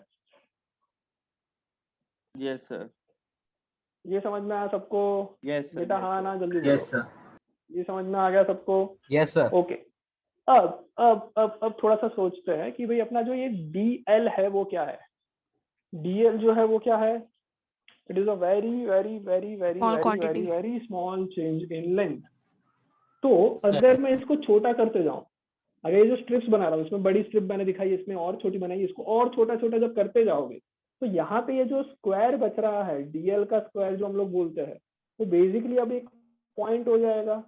Yes sir. ये समझ में आया सबको? Yes sir. बेटा हाँ ना, जल्दी बोलो। Yes sir. ये समझ में आ गया सबको? Yes sir. ओके, अब थोड़ा सा सोचते हैं कि भाई अपना जो ये DL है वो क्या है। DL जो है वो क्या है? It is a very very very very Small very quantity। Very very small change in length. तो अगर मैं इसको छोटा करते जाऊं, अगर ये जो स्ट्रिप्स बना रहा हूँ, इसमें बड़ी स्ट्रिप मैंने दिखाई, इसमें और छोटी बनाई, इसको और छोटा छोटा जब करते जाओगे तो यहाँ पे ये जो स्क्वायर बच रहा है DL का स्क्वायर जो हम लोग बोलते हैं, वो बेसिकली अब एक पॉइंट हो जाएगा।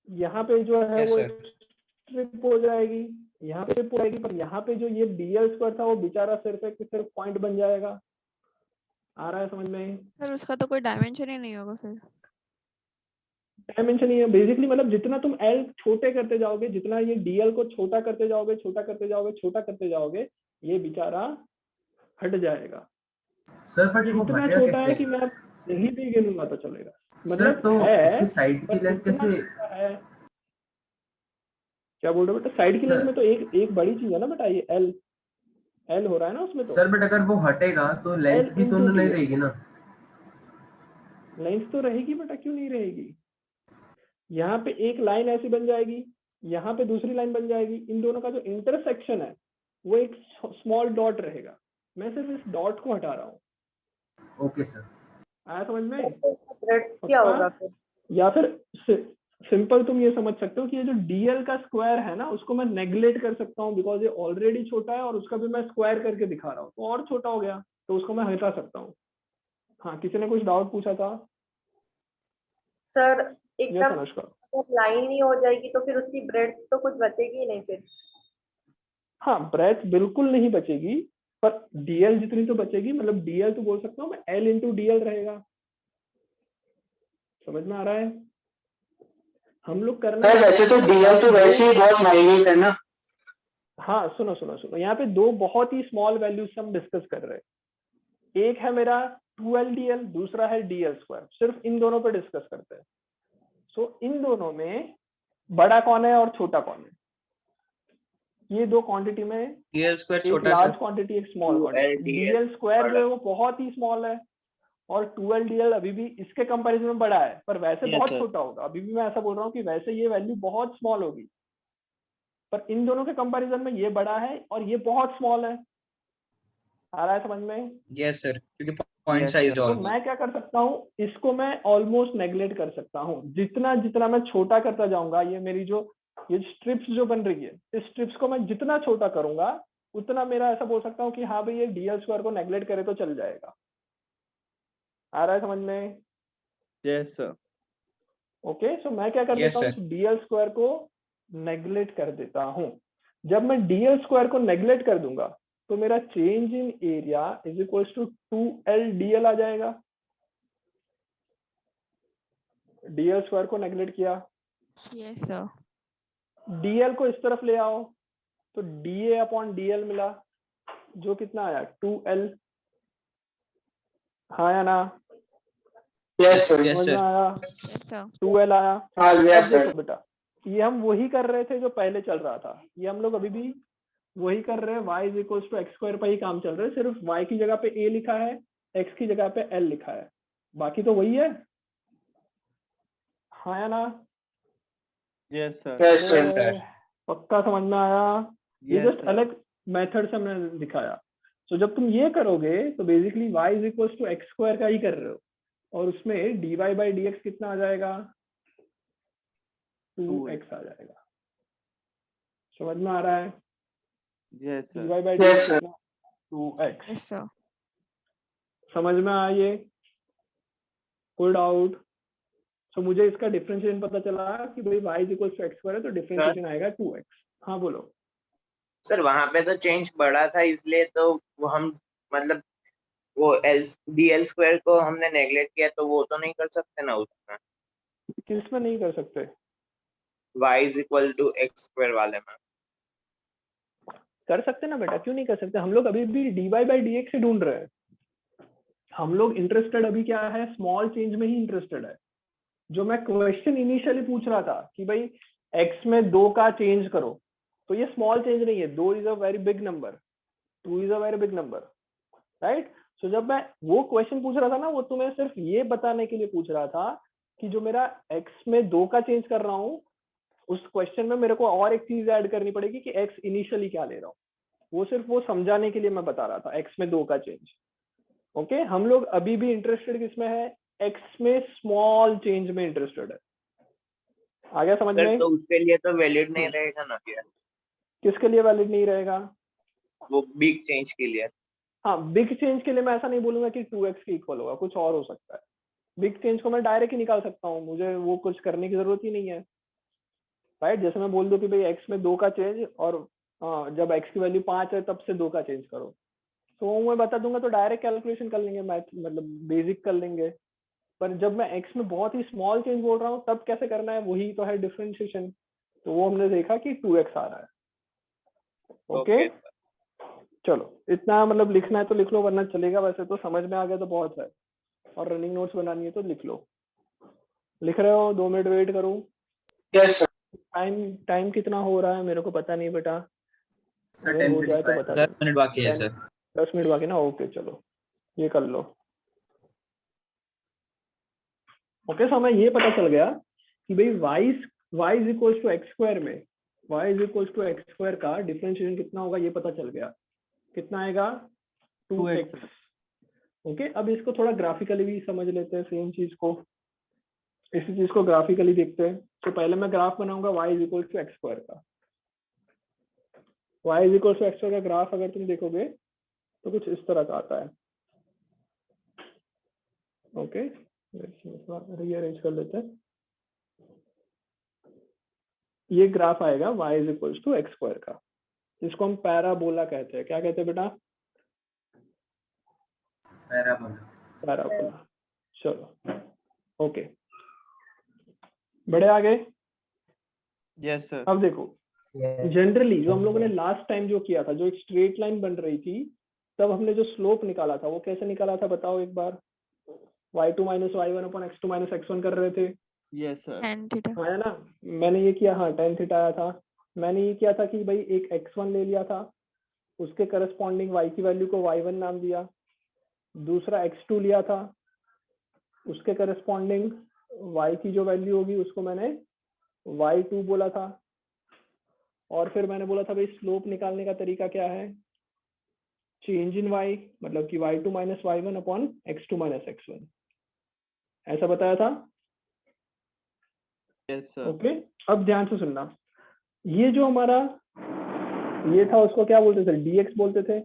यहाँ पे जो है Yes, वो sir. एक स्ट्रिप हो जाएगी, यहाँ पे स्ट्रिप हो जाएगी, पर यहाँ पे जो ये DL स्क्वायर था वो बेचारा सिर्फ पॉइंट बन जाएगा। आ रहा है समझ में? सर उसका तो कोई डायमेंशन ही नहीं होगा फिर। डायमेंशन ही है बेसिकली, मतलब जितना तुम L छोटे करते जाओगे, जितना ये DL को छोटा करते जाओगे, छोटा करते जाओगे, छोटा करते जाओगे, ये बेचारा हट जाएगा। सर बट ये वो इतना हटेगा छोटा कैसे? है कि मैं यहीं पे गिनूंगा तो चलेगा, सर मतलब तो है, उसकी साइड की पर लेंथ इतना कैसे? छोटा है। क्या बोल रहे हो बेटा? साइड की लेंथ सर में तो एक बड़ी चीज है ना बेटा, ये L हो रहा है ना उसमें, तो सर बट अगर वो हटेगा तो लेंथ L भी तो into नहीं DL रहेगी ना? लेंथ तो रहेगी बेटा, क्यों नहीं रहेगी? यहाँ पे एक लाइन ऐसी बन जाएगी, यहाँ पे दूसरी लाइन बन जाएगी, इन दोनों का जो इंटरसेक्शन है वो एक स्मॉल डॉट रहेगा, मैं सिर्फ इस डॉट को हटा रहा हूँ। Okay sir. आया समझ में? ब्रेथ क्या होगा फिर? या फिर सिंपल तुम ये समझ सकते हो कि ये जो डीएल का स्क्वायर है ना उसको मैं नेग्लेक्ट कर सकता हूँ, बिकॉज ये ऑलरेडी छोटा है और उसका भी मैं स्क्वायर करके दिखा रहा हूँ तो और छोटा हो गया, तो उसको मैं हटा सकता हूँ। हाँ, किसी ने कुछ डाउट पूछा था? सर यस एकदम अनुष्का। लाइन ही हो जाएगी तो फिर उसकी ब्रेथ तो कुछ बचेगी ही नहीं फिर। हाँ, ब्रेथ बिल्कुल नहीं बचेगी, पर डीएल जितनी तो बचेगी, मतलब डीएल तो बोल सकता हूँ मैं, एल इंटू डीएल रहेगा। समझ में आ रहा है? हम लोग करना सर वैसे तो डीएल तो वैसे ही बहुत माइन्यूट है ना। हाँ सुनो सुनो सुनो, यहाँ पे दो बहुत ही स्मॉल वैल्यूज हम डिस्कस कर रहे हैं। एक है मेरा 2LDL, दूसरा है DL स्क्वायर, सिर्फ इन दोनों पे डिस्कस करते हैं। सो इन दोनों में बड़ा कौन है और छोटा कौन है? ये दो क्वांटिटी में DL स्क्वायर एक छोटा लार्ज सर। क्वांटिटी एक small 2LDL quantity. DL square जो है वो बहुत ही स्मॉल है और 2LDL अभी भी इसके कंपैरिजन में बड़ा है, पर वैसे Yes, बहुत sir. छोटा होगा। अभी भी मैं ऐसा बोल रहा हूँ कि वैसे ये वैल्यू बहुत स्मॉल होगी, पर इन दोनों के कंपैरिजन में ये बड़ा है और ये बहुत स्मॉल है। आ रहा है समझ में? यस सर, क्योंकि पॉइंट Yes, साइज sir. तो ऑलमोस्ट। मैं क्या कर सकता हूँ, इसको मैं ऑलमोस्ट नेग्लेक्ट कर सकता हूँ। जितना जितना मैं छोटा करता जाऊंगा, ये मेरी जो ये स्ट्रिप्स जो बन रही है, इस स्ट्रिप्स को मैं जितना छोटा करूंगा उतना मेरा ऐसा बोल सकता हूँ कि हाँ भाई ये डीएल स्क्वायर को नेग्लेक्ट करे तो चल जाएगा। आ रहा है समझ में? Yes, sir. ओके, सो मैं क्या कर Yes, देता हूँ, sir. डीएल स्क्वायर को नेग्लेक्ट कर देता हूँ। जब मैं डीएल स्क्वायर को नेग्लेक्ट कर दूंगा तो मेरा change in area is equal to 2LDL आ जाएगा। डीएल स्क्वायर को नेग्लेक्ट किया, यस सर। डीएल को इस तरफ ले आओ तो डीए अपॉन डीएल मिला, जो कितना आया 2L। हाँ या ना? Yes sir. Yes, समझ में sir. आया? Yes sir. 2L आया। हाँ अब यस देखो सर। बेटा, ये हम वही कर रहे थे जो पहले चल रहा था, ये हम लोग अभी भी वही कर रहे हैं। y is equal to x square पर ही काम चल रहा है, सिर्फ y की जगह पे a लिखा है, x की जगह पे l लिखा है, बाकी तो वही है। हाँ या ना? Yes, sir. Yes yes sir. पक्का समझ में आया? ये Yes, जस्ट sir. अलग मेथड से हमने दिखाया। तो जब तुम ये करोगे तो basically y is equal to x square का ही कर रहे हो, और उसमें dy बाई dx कितना आ जाएगा? 2x आ जाएगा। समझ में आ रहा है? Yes, sir. dy by Yes, dx sir. कितना? 2x। Yes sir. समझ में आया ये? कोई डाउट? तो मुझे इसका डिफरेंशिएशन पता चला कि भाई y is equal to x square है तो डिफरेंशिएशन आएगा 2x। हाँ बोलो। सर वहां पे तो चेंज बढ़ा था, इसलिए तो वो हम मतलब वो DL स्क्वायर को हमने नेग्लेक्ट किया, तो वो तो नहीं कर सकते ना उसमें, किस में नहीं कर सकते? y is equal to x square वाले में। कर सकते ना बेटा, क्यों नहीं कर सकते? हम लोग अभी भी dy बाई dx से ढूंढ रहे हैं। हम लोग इंटरेस्टेड अभी क्या है, स्मॉल चेंज में ही इंटरेस्टेड है। जो मैं क्वेश्चन इनिशियली पूछ रहा था कि भाई x में 2 का चेंज करो, तो ये स्मॉल चेंज नहीं है। 2 is a very big number, 2 is a very big number, right? So जब मैं वो क्वेश्चन पूछ रहा था ना, वो तुम्हें सिर्फ ये बताने के लिए पूछ रहा था कि जो मेरा x में 2 का चेंज कर रहा हूँ, उस क्वेश्चन में मेरे को और एक चीज ऐड करनी पड़ेगी कि x इनिशियली क्या ले रहा हूँ। वो सिर्फ वो समझाने के लिए मैं बता रहा था, x में 2 का चेंज। ओके, हम लोग अभी भी इंटरेस्टेड किसमें है? x में स्मॉल चेंज में इंटरेस्टेड है। आ गया समझ सर में? तो उसके लिए तो वैलिड नहीं रहेगा ना क्या, किसके लिए वैलिड नहीं रहेगा? वो बिग चेंज के लिए? हाँ, बिग चेंज के लिए मैं ऐसा नहीं बोलूंगा कि 2x के इक्वल होगा, कुछ और हो सकता है। बिग चेंज को मैं डायरेक्ट ही निकाल सकता हूँ, मुझे वो कुछ करने की जरूरत ही नहीं है, राइट? जैसे मैं बोल दूं कि भाई x में 2 का चेंज, और जब x की वैल्यू 5 है तब से 2 का चेंज करो, तो वो मैं बता दूंगा, तो डायरेक्ट कैलकुलेशन कर लेंगे, मैथ मतलब बेसिक कर लेंगे। पर जब मैं x में बहुत ही स्मॉल चेंज बोल रहा हूँ तब कैसे करना है, वही तो है डिफरेंशिएशन। तो वो हमने देखा कि 2x आ रहा है। ओके, चलो इतना मतलब लिखना है तो लिख लो, वरना चलेगा। वैसे तो समझ में आ गया तो बहुत है, और रनिंग नोट्स बनानी है तो लिख लो। लिख रहे हो? 2 मिनट वेट करूँ? Yes sir. टाइम कितना हो रहा है मेरे को पता नहीं बेटा, सर अगर हो जाए तो 10:25 बता 10 दो। मिनट बाकी है सर। 10 मिनट बाकी ना? ओके चलो ये कर लो। ओके, सो हमें ये पता चल गया कि भाई y is equal to x square में y is equals to x square का डिफरेंशिएशन कितना होगा ये पता चल गया, कितना आएगा 2x। ओके, अब इसको थोड़ा ग्राफिकली भी समझ लेते हैं, सेम चीज को, इसी चीज को ग्राफिकली देखते हैं। तो पहले मैं ग्राफ बनाऊंगा y is equals to x square का। y is equals to x square का ग्राफ अगर तुम देखोगे तो कुछ इस तरह का आता है। ओके, रीअरेंज कर लेते हैं। ये ग्राफ आएगा y is equals to x square का, जिसको हम पैराबोला कहते हैं। क्या कहते हैं बेटा? पैराबोला। चलो ओके, बड़े आगे। Yes sir. अब देखो, जनरली जो हम लोगों ने लास्ट टाइम जो किया था, जो एक स्ट्रेट लाइन बन रही थी, तब हमने जो स्लोप निकाला था वो कैसे निकाला था बताओ एक बार? y2 minus y1 upon x2 minus x1 कर रहे थे। Yes sir. tan थीटा है ना, मैंने ये किया, हाँ tan थीटा आया था। मैंने ये किया था कि भाई एक x1 ले लिया था, उसके करस्पॉन्डिंग y की वैल्यू को y1 नाम दिया, दूसरा x2 लिया था, उसके करस्पॉन्डिंग y की जो वैल्यू होगी उसको मैंने y2 बोला था, और फिर मैंने बोला था भाई स्लोप निकालने का तरीका क्या है? चेंज इन y, मतलब कि y2 minus y1 upon x2 minus x1, ऐसा बताया था। Yes sir. ओके, अब ध्यान से सुनना, ये जो हमारा ये था उसको क्या बोलते थे? dx बोलते थे।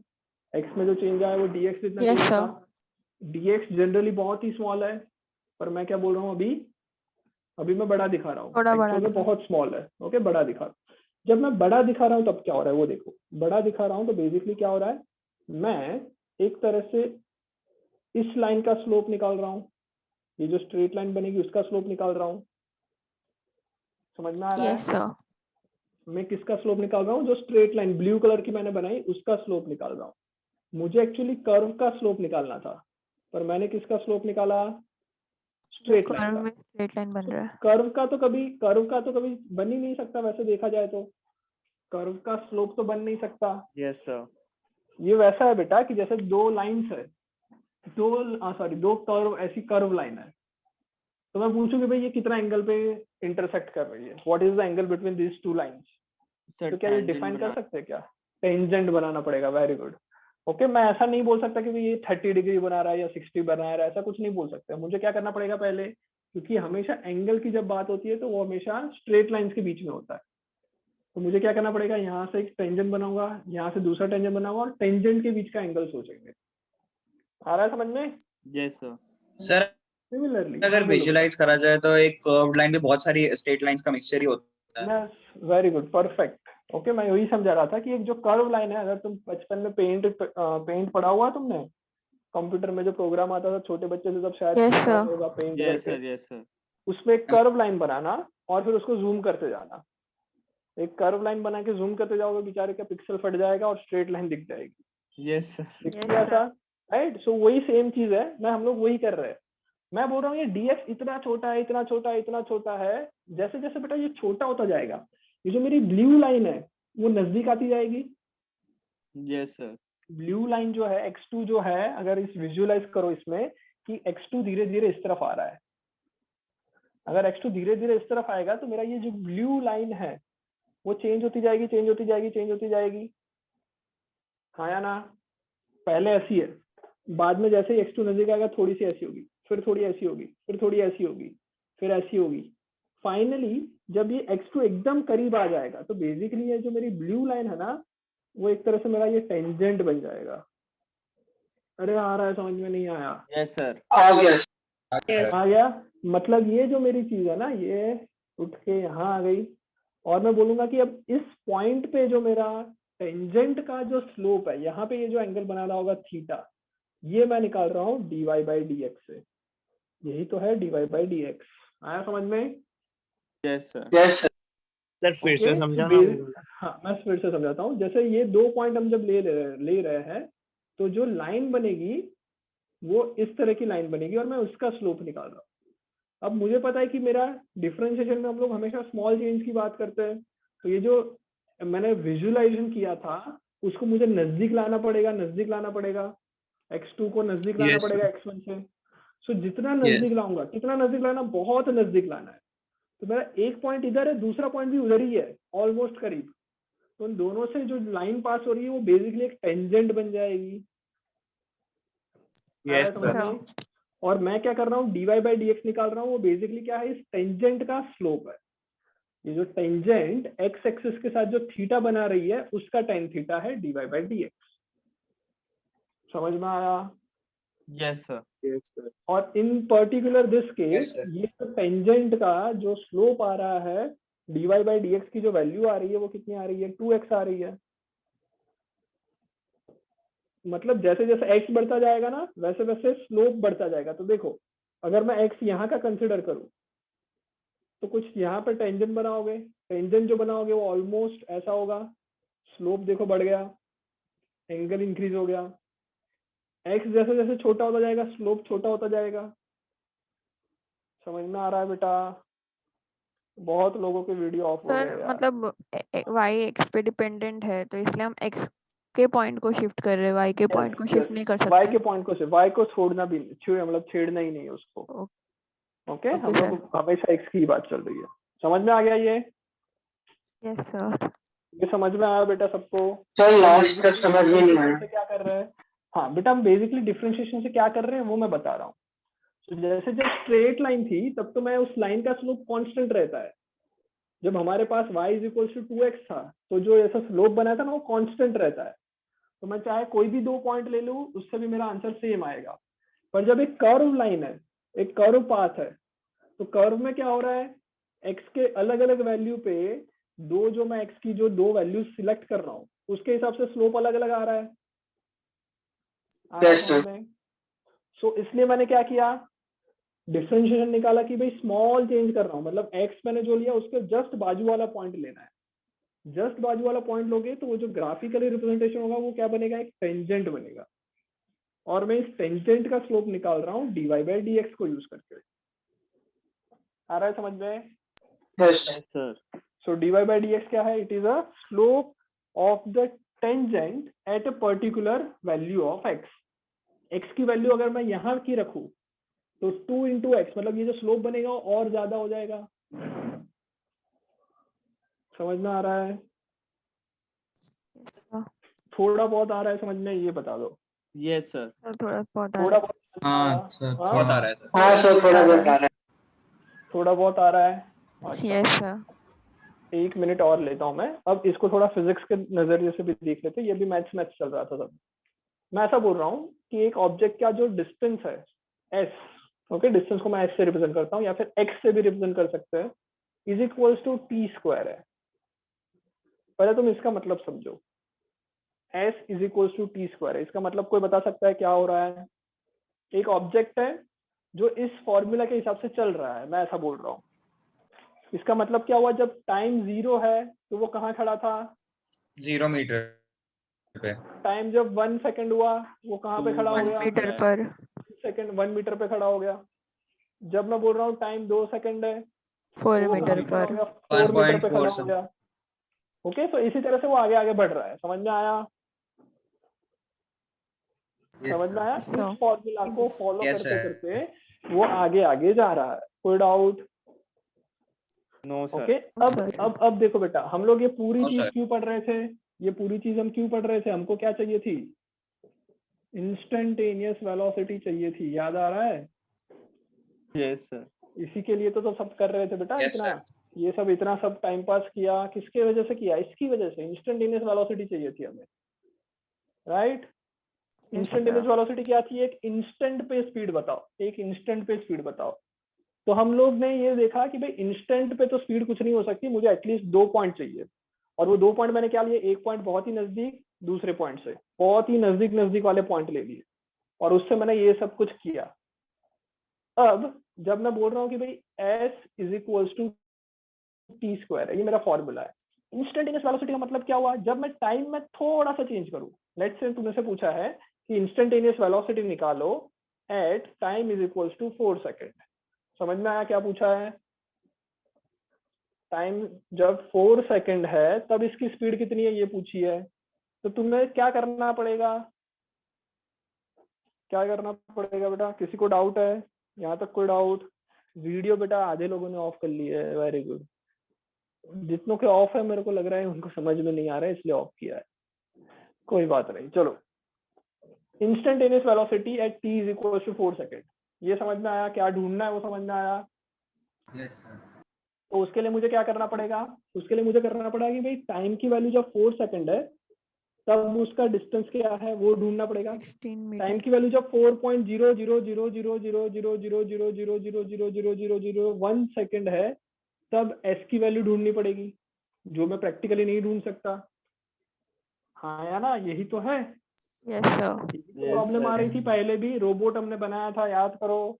x में जो चेंज आया वो dx इतना Yes, चेंज sir. था। dx जनरली बहुत ही स्मॉल है, पर मैं क्या बोल रहा हूँ अभी मैं बड़ा दिखा रहा हूँ। थोड़ा बड़ा एक्चुअल में दिखा। बहुत स्मॉल है। ओके, बड़ा दिखा। जब मैं बड़ा दिखा रहा हूँ तब क्या हो रहा है वो देखो। बड़ा दिखा रहा हूँ तो बेसिकली क्या हो रहा है, मैं एक तरह से इस लाइन का स्लोप निकाल रहा हूँ, ये जो स्ट्रेट लाइन बनेगी उसका स्लोप निकाल रहा हूँ। समझ में आ रहा है? Yes sir. मैं किसका स्लोप निकाल रहा हूँ? जो स्ट्रेट लाइन ब्लू कलर की मैंने बनाई उसका स्लोप निकाल रहा हूँ। मुझे एक्चुअली कर्व का स्लोप निकालना था, पर मैंने किसका स्लोप निकाला? स्ट्रेट लाइन कर्व का। में स्ट्रेट लाइन बन रहा है। कर्व का तो कभी बन ही नहीं सकता, वैसे देखा जाए तो कर्व का स्लोप तो बन नहीं सकता। Yes sir. ये वैसा है बेटा कि जैसे दो लाइंस है, दो कर्व, ऐसी कर्व लाइन है, तो मैं पूछूंगी भाई ये कितना एंगल पे इंटरसेक्ट कर रही है? What is the angle between this two lines? तो क्या ये डिफाइन कर सकते हैं क्या? टेंजेंट बनाना पड़ेगा। Very good. ओके, मैं ऐसा नहीं बोल सकता कि ये 30 डिग्री बना रहा है या 60 बना रहा है, ऐसा कुछ नहीं बोल सकते। मुझे क्या करना पड़ेगा पहले, क्योंकि हमेशा एंगल की जब बात होती है तो वो हमेशा स्ट्रेट लाइंस के बीच में होता है। तो मुझे क्या करना पड़ेगा, यहाँ से एक टेंजेंट बनाऊंगा, यहाँ से दूसरा टेंजेंट बनाऊंगा, और टेंजेंट के बीच का एंगल सोचेंगे। आ रहा है समझ में? Yes sir. सर सिमिलरली अगर विजुलाइज करा जाए तो एक कर्व्ड लाइन भी बहुत सारी स्ट्रेट लाइंस का मिक्सचर ही होता है। Very good, perfect. ओके, मैं वही समझा रहा था कि एक जो कर्व लाइन है, अगर तुम बचपन में पेंट पढ़ा हुआ तुमने, कंप्यूटर में जो प्रोग्राम आता था छोटे बच्चे से, तब शायद Yes, sir. होगा पेंट यस करके, सर। Yes sir. उसमें एक कर्व लाइन बनाना और फिर उसको जूम करते जाना। एक कर्व लाइन बना के जूम करते जाओगे, बेचारे का पिक्सल फट जाएगा और स्ट्रेट लाइन दिख जाएगी। Yes sir. दिखती Yes, है ऐसा, राइट? सो वही सेम चीज है, हम लोग वही कर रहे हैं। मैं बोल रहा हूँ ये dx इतना छोटा है, इतना छोटा है, इतना छोटा है। जैसे जैसे बेटा ये छोटा होता जाएगा, ये जो मेरी ब्लू लाइन है वो नजदीक आती जाएगी। Yes sir. ब्लू लाइन जो है x2 जो है, अगर इस विजुअलाइज करो इसमें कि x2 धीरे धीरे इस तरफ आ रहा है। अगर x2 धीरे धीरे इस तरफ आएगा तो मेरा ये जो ब्लू लाइन है वो चेंज होती जाएगी, चेंज होती जाएगी, चेंज होती जाएगी। हाँ या ना? पहले ऐसी है, बाद में जैसे ही x2 नजदीक आएगा थोड़ी सी ऐसी होगी, फिर थोड़ी ऐसी होगी, फिर थोड़ी ऐसी होगी, फिर ऐसी होगी। फाइनली जब ये x2 एकदम करीब आ जाएगा तो बेसिकली ये जो मेरी ब्लू लाइन है ना, वो एक तरह से मेरा ये टेंजेंट बन जाएगा। अरे आ रहा है समझ में? नहीं आया? Yes sir. आ गया। आ गया। मतलब ये जो मेरी चीज है ना, ये उठ के यहाँ आ गई, और मैं बोलूंगा कि अब इस पॉइंट पे जो मेरा टेंजेंट का जो स्लोप है, यहाँ पे ये जो एंगल बना रहा होगा थीटा, ये मैं निकाल रहा हूँ dy by dx से। यही तो है dy by dx। आया समझ में? Yes sir. Yes sir. Sir फिर से Okay, समझाना। हाँ, मैं फिर से समझाता हूँ। जैसे ये दो पॉइंट हम जब ले रहे हैं, तो जो लाइन बनेगी वो इस तरह की लाइन बनेगी और मैं उसका स्लोप निकाल रहा हूँ। अब मुझे पता है कि मेरा डिफरेंशिएशन में हम लोग हमेशा स्मॉल चेंज की बात करते हैं, तो ये जो मैंने विजुअलाइजेशन किया था उसको मुझे नजदीक लाना पड़ेगा, x2 को नजदीक लाना पड़ेगा x1 से। सो जितना नजदीक लाऊंगा, कितना नजदीक लाना, बहुत नजदीक लाना है। तो मेरा एक पॉइंट इधर है, दूसरा पॉइंट भी उधर ही है, ऑलमोस्ट करीब। तो उन दोनों से जो लाइन पास हो रही है वो बेसिकली एक टेंजेंट बन जाएगी। यस समझ सर। में? और मैं क्या कर रहा हूँ, dy बाई dx निकाल रहा हूँ, वो बेसिकली क्या है, इस टेंजेंट का स्लोप है। ये जो टेंजेंट x एक्सिस के साथ जो थीटा बना रही है उसका tan थीटा है dy बाई dx। समझ में आया? Yes, sir. Yes sir. और in particular this Yes, case sir. ये टेंजेंट का जो स्लोप आ रहा है, dy बाई dx की जो वैल्यू आ रही है वो कितनी आ रही है, 2x आ रही है। मतलब जैसे जैसे x बढ़ता जाएगा ना वैसे वैसे स्लोप बढ़ता जाएगा। तो देखो अगर मैं x यहाँ का कंसिडर करूँ तो कुछ यहाँ पे टेंजेंट बनाओगे, टेंजेंट जो बनाओगे वो ऑलमोस्ट ऐसा होगा, स्लोप देखो बढ़ गया, एंगल इंक्रीज हो गया। x जैसे जैसे छोटा होता जाएगा स्लोप छोटा होता जाएगा। समझ में आ रहा है बेटा? बहुत लोगों के वीडियो ऑफ हो गए सर यार। मतलब y x पे डिपेंडेंट है तो इसलिए हम x के पॉइंट को शिफ्ट कर रहे हैं, y के पॉइंट को शिफ्ट नहीं कर y सकते। के पॉइंट को से y को छोड़ना भी मतलब छेड़ना ही नहीं है उसको। ओके, हम ओके लोग हमेशा x की बात चल रही है। समझ में आ गया ये? Yes sir. ये समझ में आया बेटा सबको? सर हम लास्ट तक basically समझ में नहीं आया। differentiation से क्या कर रहे हैं? हाँ बेटा, हम बेसिकली डिफरेंशिएशन से क्या कर रहे हैं वो मैं बता रहा हूँ। तो जैसे जब स्ट्रेट लाइन थी तब तो मैं उस लाइन का स्लोप कांस्टेंट रहता है। जब हमारे पास y is equal to 2x था तो जो ऐसा स्लोप बना था ना वो कांस्टेंट रहता है। तो मैं चाहे कोई भी दो पॉइंट ले लूँ उससे भी मेरा आंसर सेम आएगा। पर जब एक कर्व लाइन है, एक कर्व पाथ है, तो कर्व में क्या हो रहा है, x के अलग अलग वैल्यू पे दो जो मैं x की जो दो वैल्यू सिलेक्ट कर रहा हूँ उसके हिसाब से स्लोप अलग अलग आ रहा है। Yes, sir. सो इसलिए मैंने क्या किया, डिफरेंशिएशन निकाला कि भाई स्मॉल चेंज कर रहा हूँ, मतलब x मैंने जो लिया उसके जस्ट बाजू वाला पॉइंट लेना है। जस्ट बाजू वाला पॉइंट लोगे तो वो जो ग्राफिकली रिप्रेजेंटेशन होगा वो क्या बनेगा, एक टेंजेंट बनेगा। और मैं इस टेंजेंट का स्लोप निकाल रहा हूँ dy बाई dx को यूज करके। आ रहा है समझ में? Yes. Yes, sir. So dy by dx क्या है, it is a slope of the tangent at a particular value of x। x की वैल्यू अगर मैं यहाँ की रखूं तो 2 इंटू एक्स, मतलब ये जो स्लोप बनेगा वो और ज्यादा हो जाएगा। समझ में आ रहा है? थोड़ा बहुत आ रहा है समझ में, ये बता दो। Yes, sir. सर थोड़ा बहुत थोड़ा बहुत समझ में हाँ आया? सर हाँ? बहुत आ रहा है सर। हाँ सर थोड़ा बहुत आ रहा है। थोड़ा बहुत आ रहा है। अच्छा, यस सर। 1 मिनट और लेता हूँ मैं। अब इसको थोड़ा फिजिक्स के नजरिए से भी देख लेते हैं। ये भी मैथ्स चल रहा था सब। मैं ऐसा बोल रहा हूँ कि एक ऑब्जेक्ट का जो डिस्टेंस है s, ओके, डिस्टेंस को मैं s से रिप्रेजेंट करता हूँ या फिर x से भी रिप्रेजेंट कर सकते हैं, is equals to t square है। पहले तुम इसका मतलब समझो, s is equals to t square है। इसका मतलब कोई बता सकता है क्या हो रहा है? एक ऑब्जेक्ट है जो इस फॉर्मूला के हिसाब से चल रहा है, मैं ऐसा बोल रहा हूँ। इसका मतलब क्या हुआ, जब टाइम 0 है तो वो कहाँ खड़ा था? 0 मीटर पे। टाइम जब 1 सेकंड हुआ वो कहाँ पे खड़ा हो 1 गया? मीटर पर। सेकंड 1 मीटर पे खड़ा हो गया। जब मैं बोल रहा हूँ टाइम 2 सेकंड है 4 तो वो मीटर कहाँ पे खड़ा हो पर। गया? 4 मीटर पे 1.4 खड़ा हो गया। ओके, तो इसी तरह से वो आगे आगे बढ़ रहा है। समझ में आया? Yes, समझ में sir. आया? So, इस फॉर्मूला को फॉलो Yes, करते sir. करते वो आगे आगे जा रहा है। कोई doubt? No, sir. Okay, sir. अब देखो बेटा, हम लोग ये पूरी No, चीज sir. क्यों पढ़ रहे थे? ये पूरी चीज हम क्यों पढ़ रहे थे? हमको क्या चाहिए थी? इंस्टेंटेनियस वेलोसिटी चाहिए थी। याद आ रहा है? Yes, sir. इसी के लिए तो सब कर रहे थे बेटा। Yes, इतना sir. ये सब इतना सब टाइम पास किया, किसके वजह से किया? इसकी वजह से। इंस्टेंटेनियस वेलोसिटी चाहिए थी हमें, राइट? इंस्टेंटेनियस वेलोसिटी क्या थी? एक इंस्टेंट पे स्पीड बताओ, एक इंस्टेंट पे स्पीड बताओ। तो हम लोग ने ये देखा कि भाई इंस्टेंट पे तो स्पीड कुछ नहीं हो सकती, मुझे एटलीस्ट 2 पॉइंट चाहिए। और वो 2 पॉइंट मैंने क्या लिए? एक पॉइंट बहुत ही नजदीक, दूसरे पॉइंट से बहुत ही नजदीक वाले पॉइंट ले लिए और उससे मैंने ये सब कुछ किया। अब जब मैं बोल रहा हूँ कि भाई s is equals to t square है, ये मेरा फॉर्मूला है। इंस्टेंटेनियस वेलोसिटी का मतलब क्या हुआ? जब मैं टाइम में थोड़ा सा चेंज करूं, लेट्स से तुमने से पूछा है कि इंस्टेंटेनियस वेलोसिटी निकालो at time is equals to 4 second. समझ में आया क्या पूछा है? टाइम जब 4 सेकंड है तब इसकी स्पीड कितनी है ये पूछी है। तो तुम्हें क्या करना पड़ेगा? क्या करना पड़ेगा बेटा? किसी को डाउट है? यहाँ तक कोई डाउट? वीडियो बेटा आधे लोगों ने ऑफ कर ली है, वेरी गुड। जितनों के ऑफ है मेरे को लग रहा है उनको समझ में नहीं आ रहा है इसलिए ऑफ किया है, कोई बात नहीं। चलो, instantaneous velocity at t is equal to 4 second, ये समझ में आया? क्या ढूंढना है वो समझ में आया? Yes sir. तो उसके लिए मुझे क्या करना पड़ेगा? उसके लिए मुझे करना पड़ेगा कि भाई टाइम की वैल्यू जब 4 सेकंड है तब उसका डिस्टेंस क्या है वो ढूंढना पड़ेगा। 16 टाइम मीटर। की वैल्यू जब 4.0000000000000000001 सेकंड है तब s की वैल्यू ढूंढनी पड़ेगी, जो मैं प्रैक्टिकली नहीं ढूंढ सकता। हाँ या ना, यही तो है। Yes sir. प्रॉब्लम आ रही थी पहले भी, रोबोट हमने बनाया था, याद करो।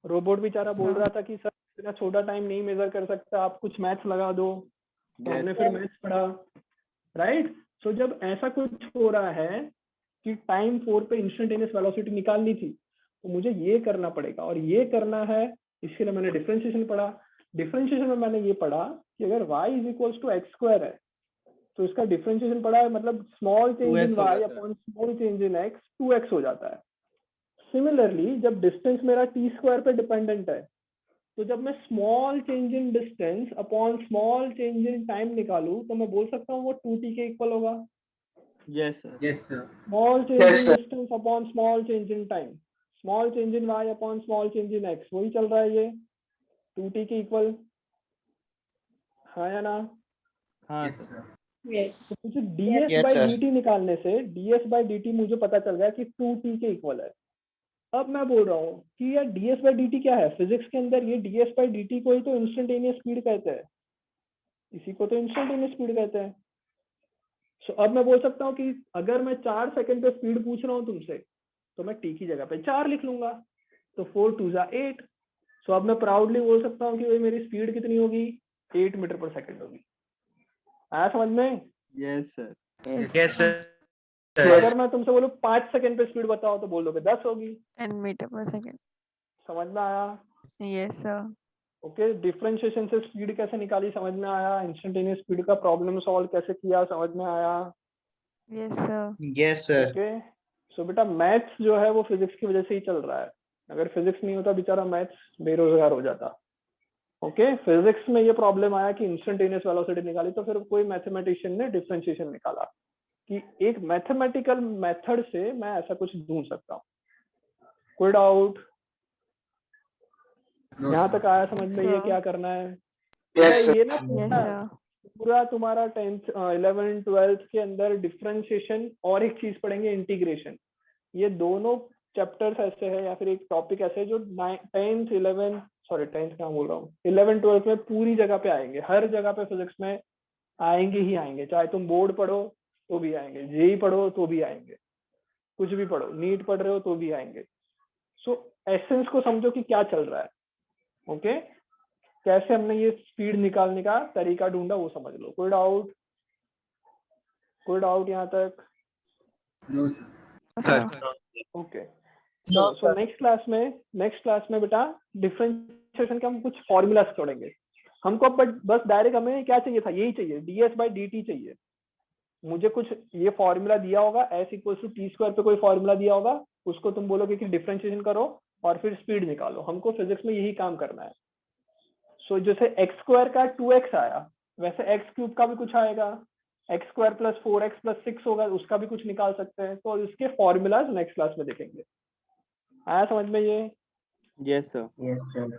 रोबोट बेचारा बोल रहा था कि सर इतना छोटा टाइम नहीं मेजर कर सकता, आप कुछ मैथ्स लगा दो। तो हमने फिर मैथ्स पढ़ा, राइट। सो जब ऐसा कुछ हो रहा है कि टाइम 4 पे इंस्टेंटेनियस वेलोसिटी निकालनी थी तो मुझे ये करना पड़ेगा, और ये करना है इसके लिए मैंने डिफरेंशिएशन पढ़ा। डिफरेंशिएशन में मैंने ये पढ़ा कि अगर y is equal to x square है तो इसका डिफरेंशिएशन पढ़ा है, मतलब स्मॉल चेंज इन 2x हो y जाता है। Upon small change in x 2x हो जाता है। सिमिलरली जब डिस्टेंस मेरा t स्क्वायर पे डिपेंडेंट है तो जब मैं small change in distance upon small change in time निकालूं तो मैं बोल सकता हूँ वो 2t के इक्वल होगा। Yes, sir. Yes sir. Small change Yes, in sir. Distance upon small change in time, small change in y upon small change in x, वही चल रहा है ये 2t के इक्वल। हाँ या ना? हाँ यस sir. सर। यस तो मुझे ds Yes, by sir. dt निकालने से ds बाई dt मुझे पता चल गया कि 2t के इक्वल है। अब मैं बोल रहा हूँ कि यार ds बाई dt क्या है? फिजिक्स के अंदर ये ds बाई dt को ही तो इंस्टेंटेनियस स्पीड कहते हैं, इसी को तो इंस्टेंटेनियस स्पीड कहते हैं। सो अब मैं बोल सकता हूँ कि अगर मैं 4 सेकंड पे स्पीड पूछ रहा हूँ तुमसे तो मैं t की जगह पे 4 लिख लूंगा, तो 4 2 जा 8। सो अब मैं प्राउडली बोल सकता हूँ कि भाई मेरी स्पीड कितनी होगी? 8 मीटर पर सेकंड होगी। आया समझ में? Yes, sir. Yes sir. अगर मैं तुमसे बोलूँ 5 सेकंड पे स्पीड बताओ तो बोल दोगे 10 होगी। 10 मीटर पर सेकंड। समझ में आया? Yes sir. ओके, डिफरेंशिएशन से स्पीड कैसे निकाली समझ में आया? इंस्टेंटेनियस स्पीड का प्रॉब्लम सॉल्व कैसे किया समझ में आया? Yes sir. Yes sir. Okay, so बेटा मैथ्स जो है वो फिजिक्स की वजह से ही चल रहा है। अगर फिजिक्स नहीं होता बेचारा मैथ्स बेरोजगार हो जाता। ओके, फिजिक्स में ये प्रॉब्लम आया कि इंस्टेंटेनियस वेलोसिटी निकाली तो फिर कोई मैथमेटिशियन ने डिफरेंशिएशन निकाला कि एक मैथमेटिकल मेथड से मैं ऐसा कुछ ढूंढ सकता हूँ। कोई डाउट? नो यहाँ सर। तक आया समझ में? ये Sir. क्या करना है? Yes, sir. ये ना यस सर। पूरा तुम्हारा 10th 11th 12th के अंदर डिफरेंशिएशन और एक चीज पढ़ेंगे इंटीग्रेशन। ये दोनों चैप्टर्स ऐसे है या फिर एक टॉपिक ऐसे है जो 10th 11th सॉरी 10th क्या बोल रहा हूँ 11th 12th में पूरी जगह पे आएंगे, हर जगह पे फिजिक्स में आएंगे ही आएंगे। चाहे तुम बोर्ड पढ़ो तो भी आएंगे, जेई पढ़ो तो भी आएंगे, कुछ भी पढ़ो, नीट पढ़ रहे हो तो भी आएंगे। सो एसेंस को समझो कि क्या चल रहा है। ओके, कैसे हमने ये स्पीड निकालने का तरीका ढूंढा वो समझ लो। कोई डाउट? कोई डाउट यहाँ तक? No sir. सर। ओके, चलो। सो नेक्स्ट क्लास में बेटा डिफरेंशिएशन के हम कुछ फॉर्मूलास छोड़ेंगे। हमको अब बस डायरेक्ट हमें क्या चाहिए था? यही चाहिए, ds बाई dt चाहिए। मुझे कुछ ये फॉर्मूला दिया होगा, s equal to t square पे कोई फॉर्मूला दिया होगा, उसको तुम बोलोगे कि डिफरेंशिएशन करो और फिर स्पीड निकालो। हमको फिजिक्स में यही काम करना है। सो जैसे एक्स स्क्वायर का 2x आया वैसे एक्स क्यूब का भी कुछ आएगा, x square plus 4x plus 6 होगा, उसका भी कुछ निकाल सकते हैं। तो इसके फॉर्मूलाज नेक्स्ट क्लास में देखेंगे। आया समझ में ये? Yes, sir. Yes sir.